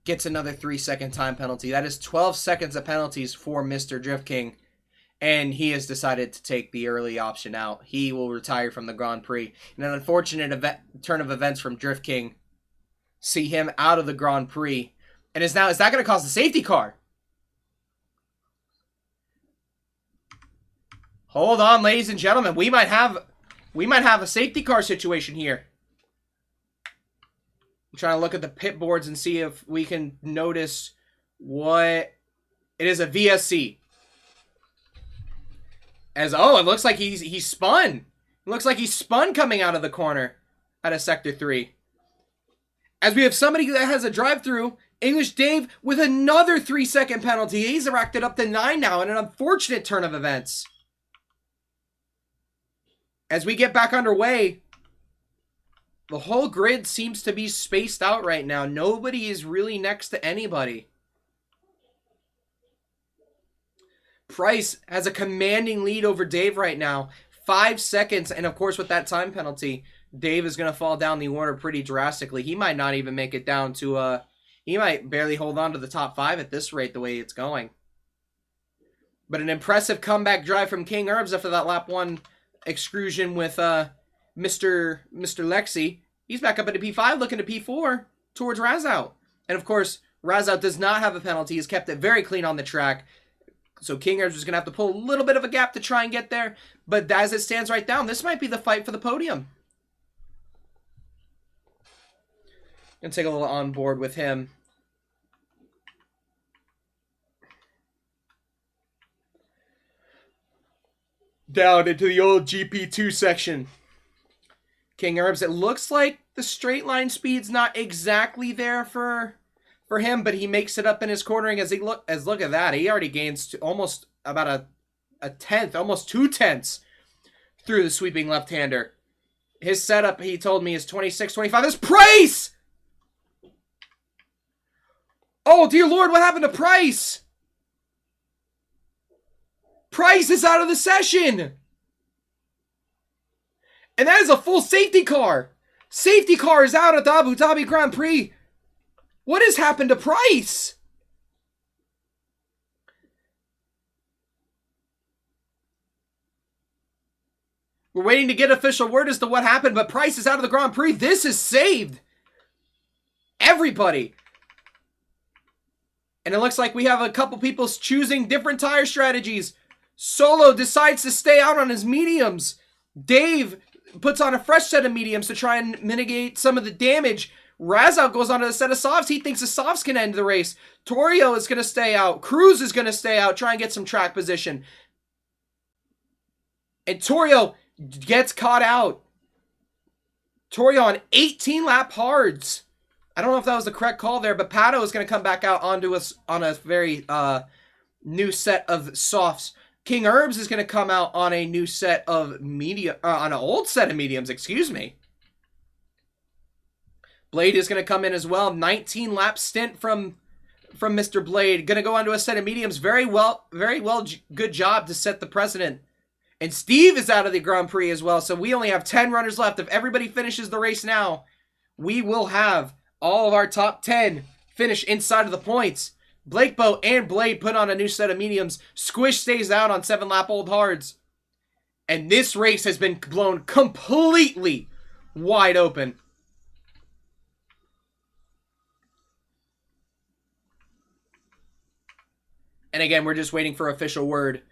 gets another 3-second time penalty. That is 12 seconds of penalties for Mr. Drift King. And he has decided to take the early option out. He will retire from the Grand Prix. And an unfortunate turn of events from Drift King. See him out of the Grand Prix. And is that going to cause the safety car? Hold on, ladies and gentlemen. We might have a safety car situation here. I'm trying to look at the pit boards and see if we can notice what... It is a VSC. It looks like he spun. It looks like he spun coming out of the corner out of Sector 3. As we have somebody that has a drive-through, English Dave, with another 3-second penalty. He's racked it up to 9 now in an unfortunate turn of events. As we get back underway, the whole grid seems to be spaced out right now. Nobody is really next to anybody. Price has a commanding lead over Dave right now. 5 seconds, and of course with that time penalty, Dave is going to fall down the order pretty drastically. He might not even make it down to, he might barely hold on to the top 5 at this rate the way it's going. But an impressive comeback drive from King Herbs after that lap 1 excursion with Mr. Lexi. He's back up into P5, looking to P4 towards Razout. And of course, Razout does not have a penalty. He's kept it very clean on the track. So King Herbs is going to have to pull a little bit of a gap to try and get there. But as it stands right now, this might be the fight for the podium. Gonna take a little on board with him. Down into the old GP2 section. King Herbs, it looks like the straight line speed's not exactly there for him, but he makes it up in his cornering look at that. He already gains almost about a tenth, almost 2/10 through the sweeping left-hander. His setup, he told me, is 26-25. This Price! Oh, dear Lord, what happened to Price? Price is out of the session! And that is a full safety car! Safety car is out at the Abu Dhabi Grand Prix! What has happened to Price? We're waiting to get official word as to what happened, but Price is out of the Grand Prix. This is saved everybody. And it looks like we have a couple people choosing different tire strategies. Solo decides to stay out on his mediums. Dave puts on a fresh set of mediums to try and mitigate some of the damage. Razout goes on to a set of softs. He thinks the softs can end the race. Torio is going to stay out. Cruz is going to stay out, try and get some track position. And Torio gets caught out. Torio on 18-lap hards. I don't know if that was the correct call there, but Pato is going to come back out onto us on a very new set of softs. King Herbs is going to come out on a new set of medium, on an old set of mediums, excuse me. Blade is going to come in as well. 19-lap stint from Mr. Blade. Going to go onto a set of mediums. Very well, good job to set the precedent. And Steve is out of the Grand Prix as well, so we only have 10 runners left. If everybody finishes the race now, we will have all of our top 10 finish inside of the points. Blakebo and Blade put on a new set of mediums. Squish stays out on 7-lap old hards. And this race has been blown completely wide open. And again, we're just waiting for official word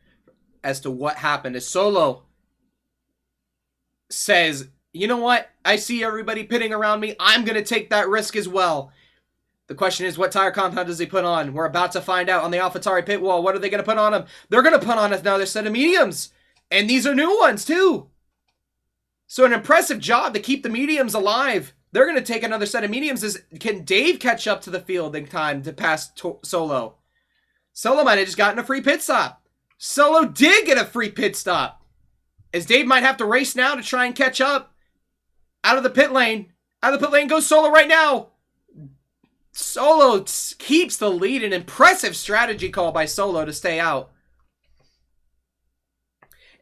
as to what happened. As Solo says, you know what? I see everybody pitting around me. I'm going to take that risk as well. The question is, what tire compound does he put on? We're about to find out on the AlphaTauri pit wall. What are they going to put on him? They're going to put on another set of mediums. And these are new ones, too. So an impressive job to keep the mediums alive. They're going to take another set of mediums. Can Dave catch up to the field in time to pass Solo? Solo might have just gotten a free pit stop. Solo did get a free pit stop. As Dave might have to race now to try and catch up. Out of the pit lane. Out of the pit lane goes Solo right now. Solo keeps the lead. An impressive strategy call by Solo to stay out.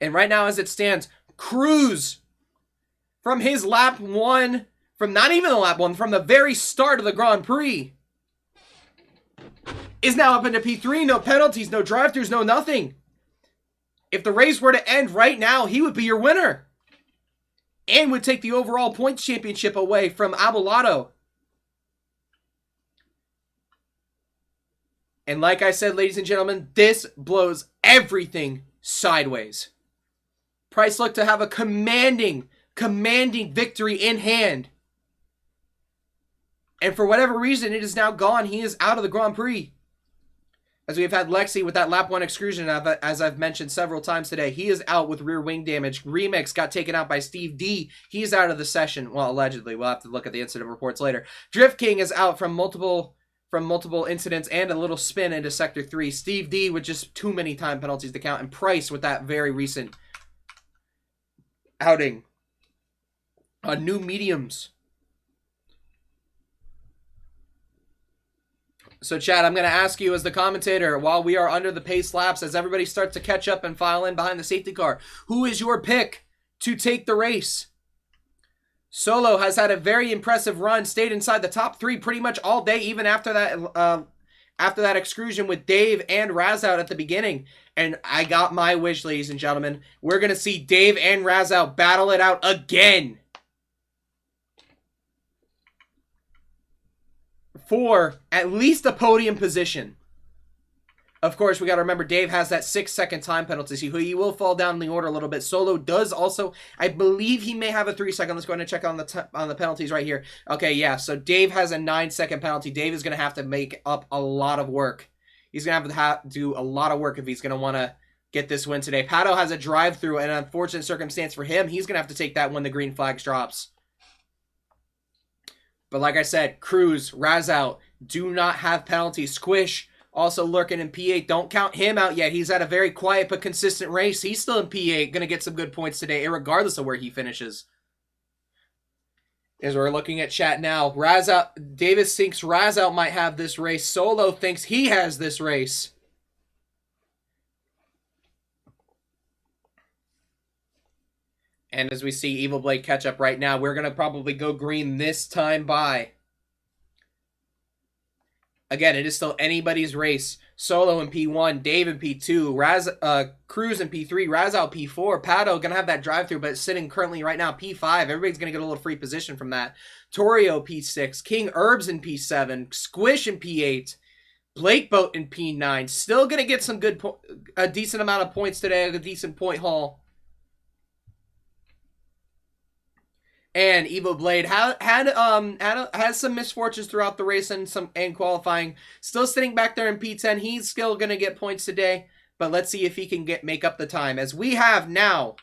And right now as it stands, Cruz from his lap 1 from not even the lap 1, from the very start of the Grand Prix, is now up into P3. No penalties, no drive-thrus, no nothing. If the race were to end right now, he would be your winner. And would take the overall points championship away from Abelardo. And like I said, ladies and gentlemen, this blows everything sideways. Price looked to have a commanding victory in hand. And for whatever reason, it is now gone. He is out of the Grand Prix. As we have had Lexi with that lap 1 excursion, as I've mentioned several times today, he is out with rear wing damage. Remix got taken out by Steve D. He's out of the session. Well, allegedly. We'll have to look at the incident reports later. Drift King is out from multiple incidents and a little spin into Sector 3. Steve D with just too many time penalties to count. And Price with that very recent outing. New mediums. So, Chad, I'm going to ask you as the commentator, while we are under the pace laps, as everybody starts to catch up and file in behind the safety car, who is your pick to take the race? Solo has had a very impressive run, stayed inside the top 3 pretty much all day, even after that excursion with Dave and Raz out at the beginning. And I got my wish, ladies and gentlemen. We're going to see Dave and Raz out battle it out again for at least a podium position. Of course, we got to remember Dave has that 6-second time penalty, so he will fall down in the order a little bit. Solo does also, I believe he may have a 3-second. Let's go ahead and check on the penalties right here. Okay, yeah, so Dave has a 9-second penalty. Dave is going to have to make up a lot of work. He's going to have to do a lot of work if he's going to want to get this win today. Pato has a drive-through, an unfortunate circumstance for him. He's going to have to take that when the green flags drops. But like I said, Cruz, Razout do not have penalties. Squish also lurking in P8. Don't count him out yet. He's had a very quiet but consistent race. He's still in P8. Going to get some good points today, regardless of where he finishes. As we're looking at chat now, Razout, Davis thinks Razout might have this race. Solo thinks he has this race. And as we see Evil Blade catch up right now, we're going to probably go green this time by. Again, it is still anybody's race. Solo in P1, Dave in P2, Cruz in P3, Razout P4, Pato going to have that drive-through, but sitting currently right now P5. Everybody's going to get a little free position from that. Torio P6, King Herbs in P7, Squish in P8, Blake Boat in P9. Still going to get some a decent amount of points today, a decent point haul. And Evil Blade has some misfortunes throughout the race and qualifying. Still sitting back there in P10. He's still going to get points today. But let's see if he can make up the time. As we have now,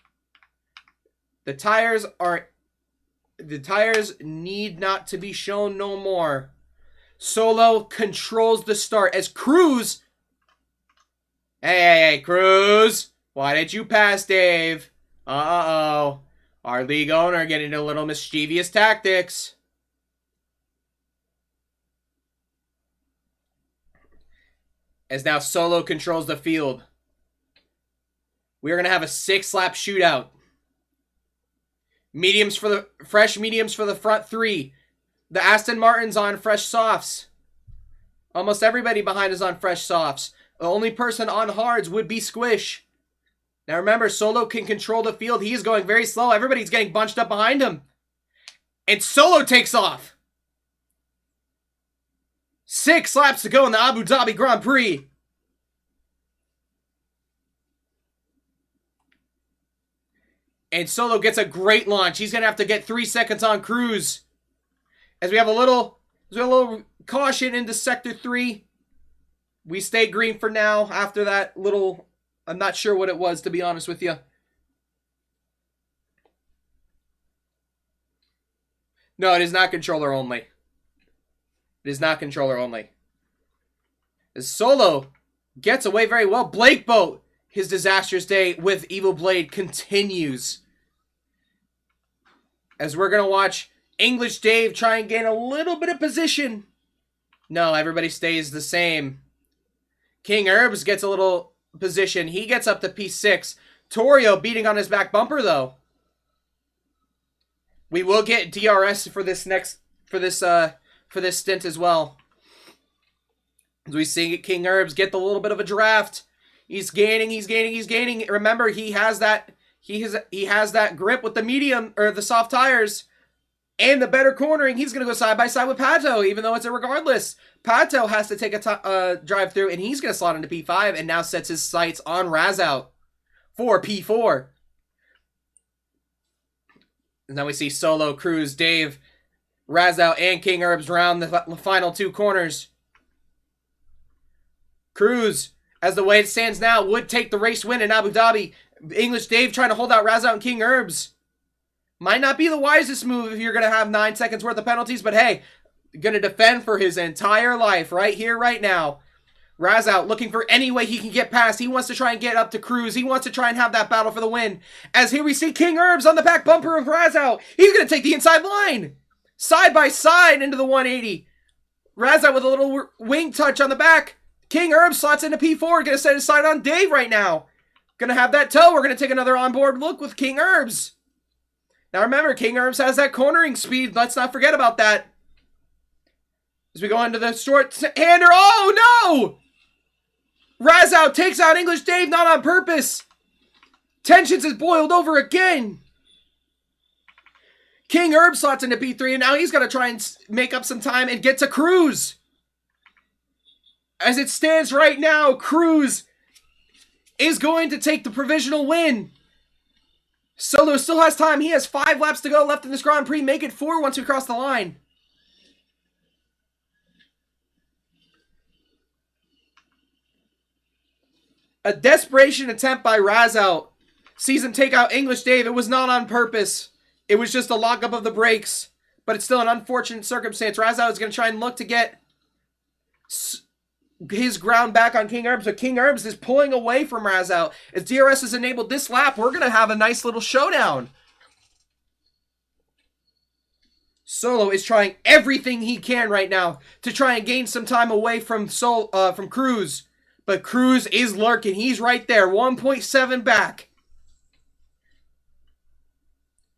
the tires need not to be shown no more. Solo controls the start as Cruz. Hey, Cruz. Why did you pass Dave? Uh-oh. Our league owner getting into a little mischievous tactics. As now Solo controls the field. We're going to have a 6-lap shootout. Fresh mediums for the front 3. The Aston Martin's on fresh softs. Almost everybody behind is on fresh softs. The only person on hards would be Squish. Now remember, Solo can control the field. He is going very slow. Everybody's getting bunched up behind him. And Solo takes off. 6 laps to go in the Abu Dhabi Grand Prix. And Solo gets a great launch. He's going to have to get 3 seconds on Cruz. As we have a little caution into Sector 3. We stay green for now after that little... I'm not sure what it was, to be honest with you. No, it is not controller only. It is not controller only. As Solo gets away very well. Blake Boat, his disastrous day with Evil Blade continues. As we're going to watch English Dave try and gain a little bit of position. No, everybody stays the same. King Herbs gets a little... position. He gets up to P6. Torio beating on his back bumper, though. We will get DRS for this stint as well. As we see King Herbs get the little bit of a draft. He's gaining. Remember, he has that grip with the medium or the soft tires and the better cornering. He's going to go side by side with Pato, even though it's irregardless. Pato has to take a drive through, and he's going to slot into P5 and now sets his sights on Razout for P4. And then we see Solo, Cruz, Dave, Razout, and King Herbs round the final two corners. Cruz, as the way it stands now, would take the race win in Abu Dhabi. English Dave trying to hold out Razout and King Herbs. Might not be the wisest move if you're going to have 9 seconds worth of penalties, but hey, going to defend for his entire life right here, right now. Razout looking for any way he can get past. He wants to try and get up to Cruz. He wants to try and have that battle for the win. As here we see King Herbs on the back bumper of Razout. He's going to take the inside line. Side by side into the 180. Razout with a little wing touch on the back. King Herbs slots into P4. Going to set his sight on Dave right now. Going to have that toe. We're going to take another onboard look with King Herbs. Now remember, King Herbs has that cornering speed. Let's not forget about that. As we go into the short-hander. Oh, no! Razout takes out English Dave, not on purpose. Tensions is boiled over again. King Herbs slots into P3, and now he's got to try and make up some time and get to Cruz. As it stands right now, Cruz is going to take the provisional win. Solo still has time. He has 5 laps to go left in this Grand Prix. Make it 4 once we cross the line. A desperation attempt by Razout. Sees him take out English Dave. It was not on purpose. It was just a lockup of the brakes. But it's still an unfortunate circumstance. Razout is going to try and look to get his ground back on King Herbs. But King Herbs is pulling away from Razout. As DRS is enabled this lap, we're going to have a nice little showdown. Solo is trying everything he can right now to try and gain some time away from Cruz. But Cruz is lurking. He's right there. 1.7 back.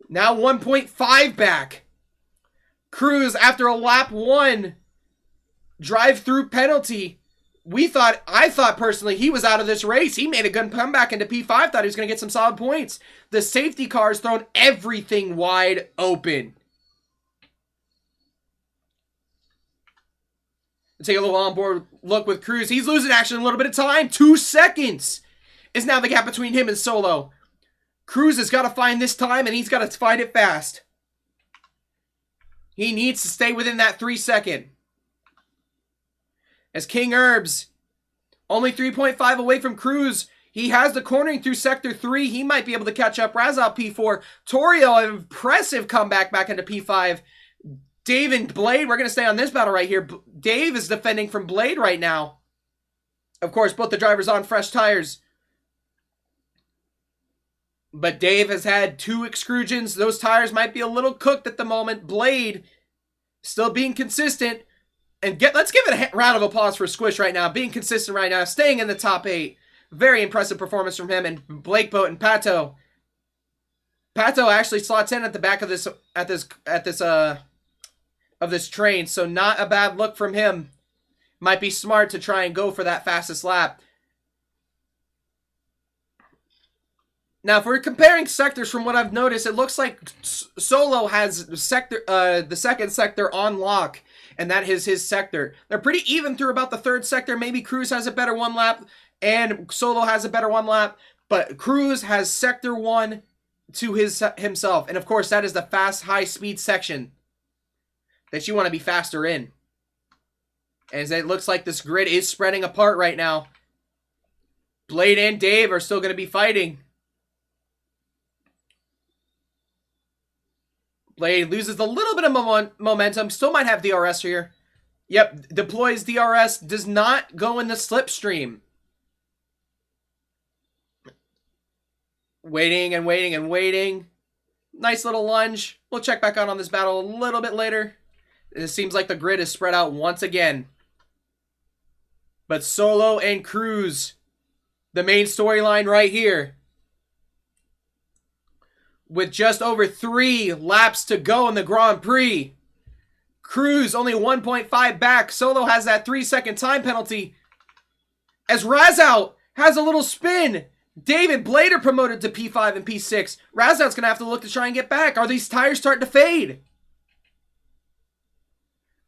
Now 1.5 back. Cruz, after a lap 1 drive-through penalty, I thought personally he was out of this race. He made a good comeback into P5. Thought he was going to get some solid points. The safety car has thrown everything wide open. Take a little onboard look with Cruz. He's losing action a little bit of time. 2 seconds is now the gap between him and Solo. Cruz has got to find this time, and he's got to find it fast. He needs to stay within that 3 second. As King Herbs, only 3.5 away from Cruz. He has the cornering through Sector 3. He might be able to catch up. Razout P4. Torio, an impressive comeback back into P5. Dave and Blade, we're going to stay on this battle right here. Dave is defending from Blade right now. Of course, both the drivers on fresh tires. But Dave has had 2 excursions. Those tires might be a little cooked at the moment. Blade still being consistent. And let's give it a round of applause for Squish right now. Being consistent right now. Staying in the top 8. Very impressive performance from him and Blake Boat and Pato. Pato actually slots in at the back of this train, so not a bad look from him. Might be smart to try and go for that fastest lap. Now, if we're comparing sectors from what I've noticed, it looks like Solo has the second sector on lock, and that is his sector. They're pretty even through about the 3rd sector. Maybe Cruz has a better 1 lap, and Solo has a better 1 lap, but Cruz has sector 1 to himself. And of course, that is the fast, high-speed section that you want to be faster in. As it looks like this grid is spreading apart right now. Blade and Dave are still going to be fighting. Blade loses a little bit of momentum. Still might have DRS here. Yep, deploys DRS. Does not go in the slipstream. Waiting and waiting and waiting. Nice little lunge. We'll check back out on this battle a little bit later. It seems like the grid is spread out once again. But Solo and Cruz, the main storyline right here. with just over 3 laps to go in the Grand Prix. Cruz only 1.5 back. Solo has that 3-second time penalty. As Razout has a little spin. David Blader promoted to P5 and P6. Razout's going to have to look to try and get back. Are these tires starting to fade?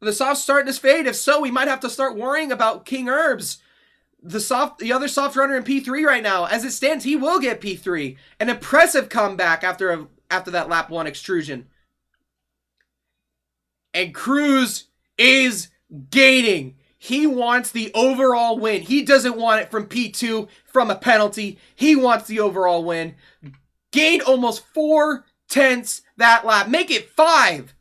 The soft's starting to fade. If so, we might have to start worrying about King Herbs. The other soft runner in P3 right now. As it stands, he will get P3. An impressive comeback after that lap 1 extrusion. And Cruz is gaining. He wants the overall win. He doesn't want it from P2 from a penalty. He wants the overall win. Gained almost 4/10 that lap. Make it 5.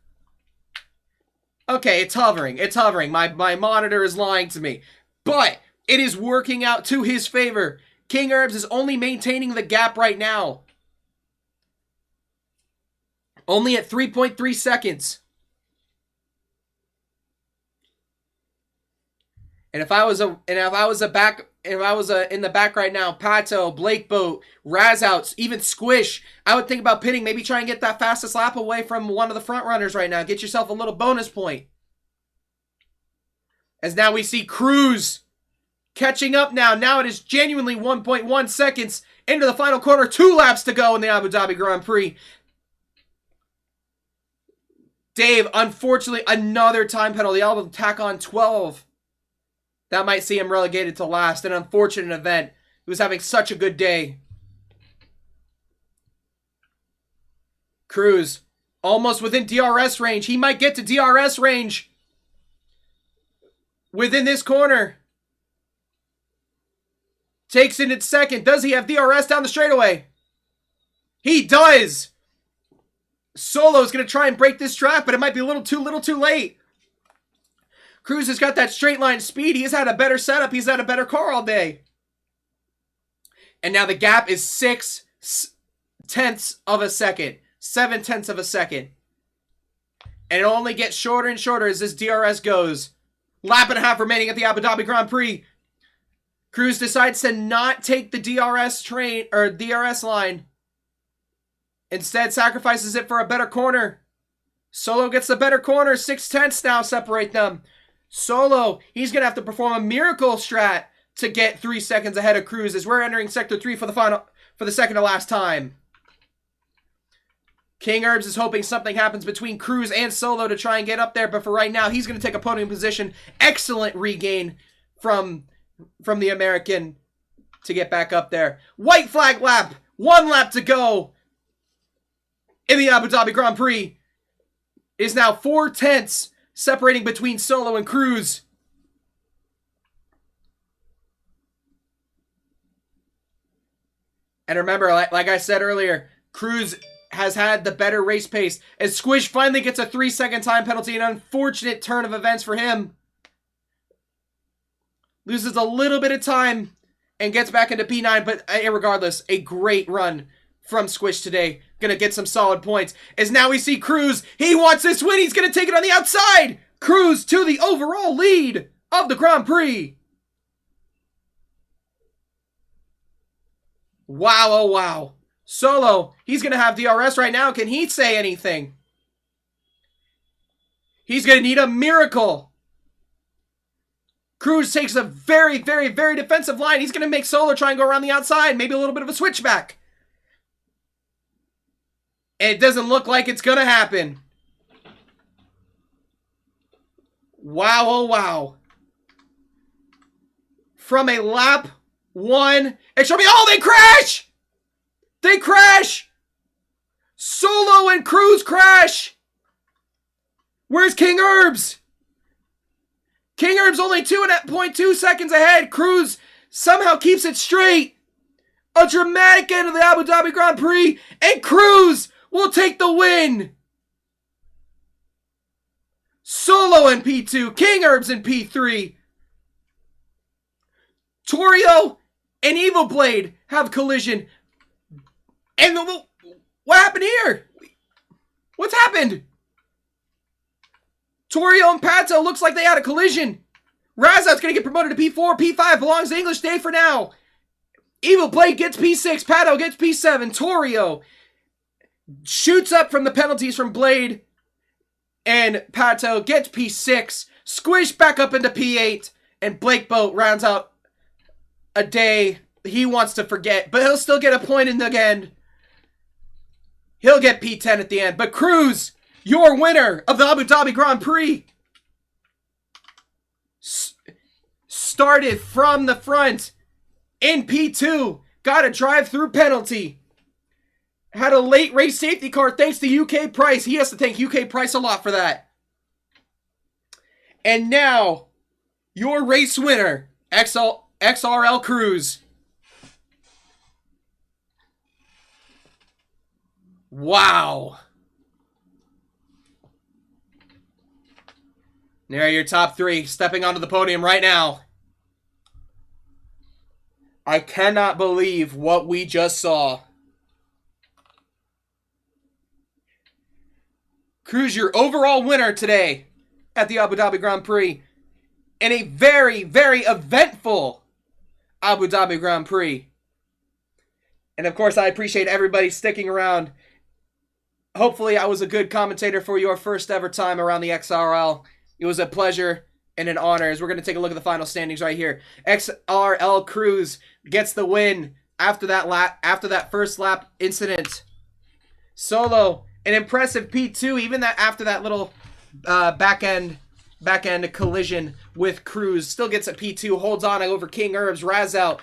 Okay, it's hovering. It's hovering. My monitor is lying to me. But it is working out to his favor. King Herbs is only maintaining the gap right now. Only at 3.3 seconds. And if I was in the back right now, Pato, Blake Boat, Razouts, even Squish, I would think about pitting, maybe try and get that fastest lap away from one of the front runners right now. Get yourself a little bonus point. As now we see Cruz catching up now. Now it is genuinely 1.1 seconds into the final quarter. 2 laps to go in the Abu Dhabi Grand Prix. Dave, unfortunately, another time penalty. I'll tack on 12. That might see him relegated to last. An unfortunate event. He was having such a good day. Cruz, almost within DRS range. He might get to DRS range within this corner. Takes it in second. Does he have DRS down the straightaway? He does. Solo's going to try and break this trap, but it might be a little too late. Cruz has got that straight line speed. He's had a better setup. He's had a better car all day. And now the gap is 6/10 of a second. 7/10 of a second. And it only gets shorter and shorter as this DRS goes. Lap and a half remaining at the Abu Dhabi Grand Prix. Cruz decides to not take the DRS line. Instead sacrifices it for a better corner. Solo gets the better corner. 6/10 now separate them. Solo, he's going to have to perform a miracle strat to get 3 seconds ahead of Cruz as we're entering Sector 3 for the second to last time. King Herbs is hoping something happens between Cruz and Solo to try and get up there, but for right now, he's going to take a podium position. Excellent regain from the American to get back up there. White flag lap. 1 lap to go in the Abu Dhabi Grand Prix. It is now 4/10 separating between Solo and Cruz. And remember, like I said earlier, Cruz has had the better race pace. As Squish finally gets a 3-second time penalty, an unfortunate turn of events for him. Loses a little bit of time and gets back into P9, but regardless, a great run from Squish today. Gonna get some solid points. As now we see Cruz. He wants this win. He's gonna take it on the outside. Cruz to the overall lead of the Grand Prix. Wow, oh wow. Solo, he's gonna have DRS right now. Can he say anything? He's gonna need a miracle. Cruz takes a very, very, very defensive line. He's gonna make Solo try and go around the outside. Maybe a little bit of a switchback. And it doesn't look like it's going to happen. Wow, oh wow. From a lap 1. Oh, they crash! They crash! Solo and Cruz crash! Where's King Herbs? King Herbs only 2.2 seconds ahead. Cruz somehow keeps it straight. A dramatic end of the Abu Dhabi Grand Prix. And Cruz will take the win. Solo in P2. King Herbs in P3. Torio and Evil Blade have collision. And what happened here? What's happened? Torio and Pato looks like they had a collision. Razout's going to get promoted to P4. P5 belongs to English Day for now. Evil Blade gets P6. Pato gets P7. Torio shoots up from the penalties from Blade and Pato, gets P6, squished back up into P8, and Blake Boat rounds out a day he wants to forget, but he'll still get a point in the end. He'll get P10 at the end. But Cruz, your winner of the Abu Dhabi Grand Prix, started from the front in P2, got a drive-through penalty, had a late race safety car thanks to UK Price. He has to thank UK Price a lot for that. And now, your race winner, XRL Cruz. Wow. There are your top three stepping onto the podium right now. I cannot believe what we just saw. Cruz, your overall winner today at the Abu Dhabi Grand Prix in a very, very eventful Abu Dhabi Grand Prix. And of course, I appreciate everybody sticking around. Hopefully, I was a good commentator for your first ever time around the XRL. It was a pleasure and an honor, as we're going to take a look at the final standings right here. XRL Cruz gets the win after that first lap incident. Solo, an impressive P2, even that after that little back end collision with Cruz. Still gets a P2, holds on over King Herbs. Razow,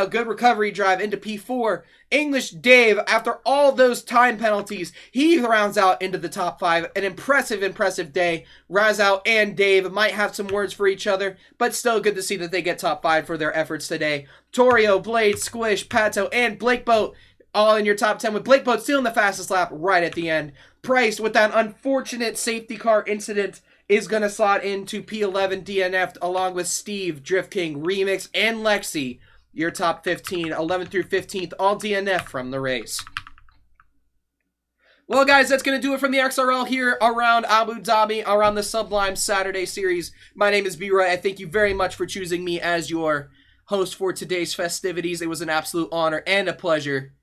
good recovery drive into P4. English Dave, after all those time penalties, he rounds out into the top 5. An impressive day. Razow and Dave might have some words for each other, but still good to see that they get top 5 for their efforts today. Torio, Blade, Squish, Pato, and Blake Boat all in your top 10, with Blake Boat stealing the fastest lap right at the end. Price, with that unfortunate safety car incident, is going to slot into P11 DNF'd along with Steve, Drift King, Remix, and Lexi. Your top 15, 11th through 15th, all DNF from the race. Well, guys, that's going to do it from the XRL here around Abu Dhabi, around the Sublime Saturday Series. My name is B-Roy. I thank you very much for choosing me as your host for today's festivities. It was an absolute honor and a pleasure.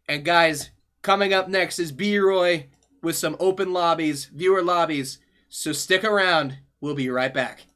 And guys, coming up next is B-Roy with some open lobbies, viewer lobbies. So stick around. We'll be right back.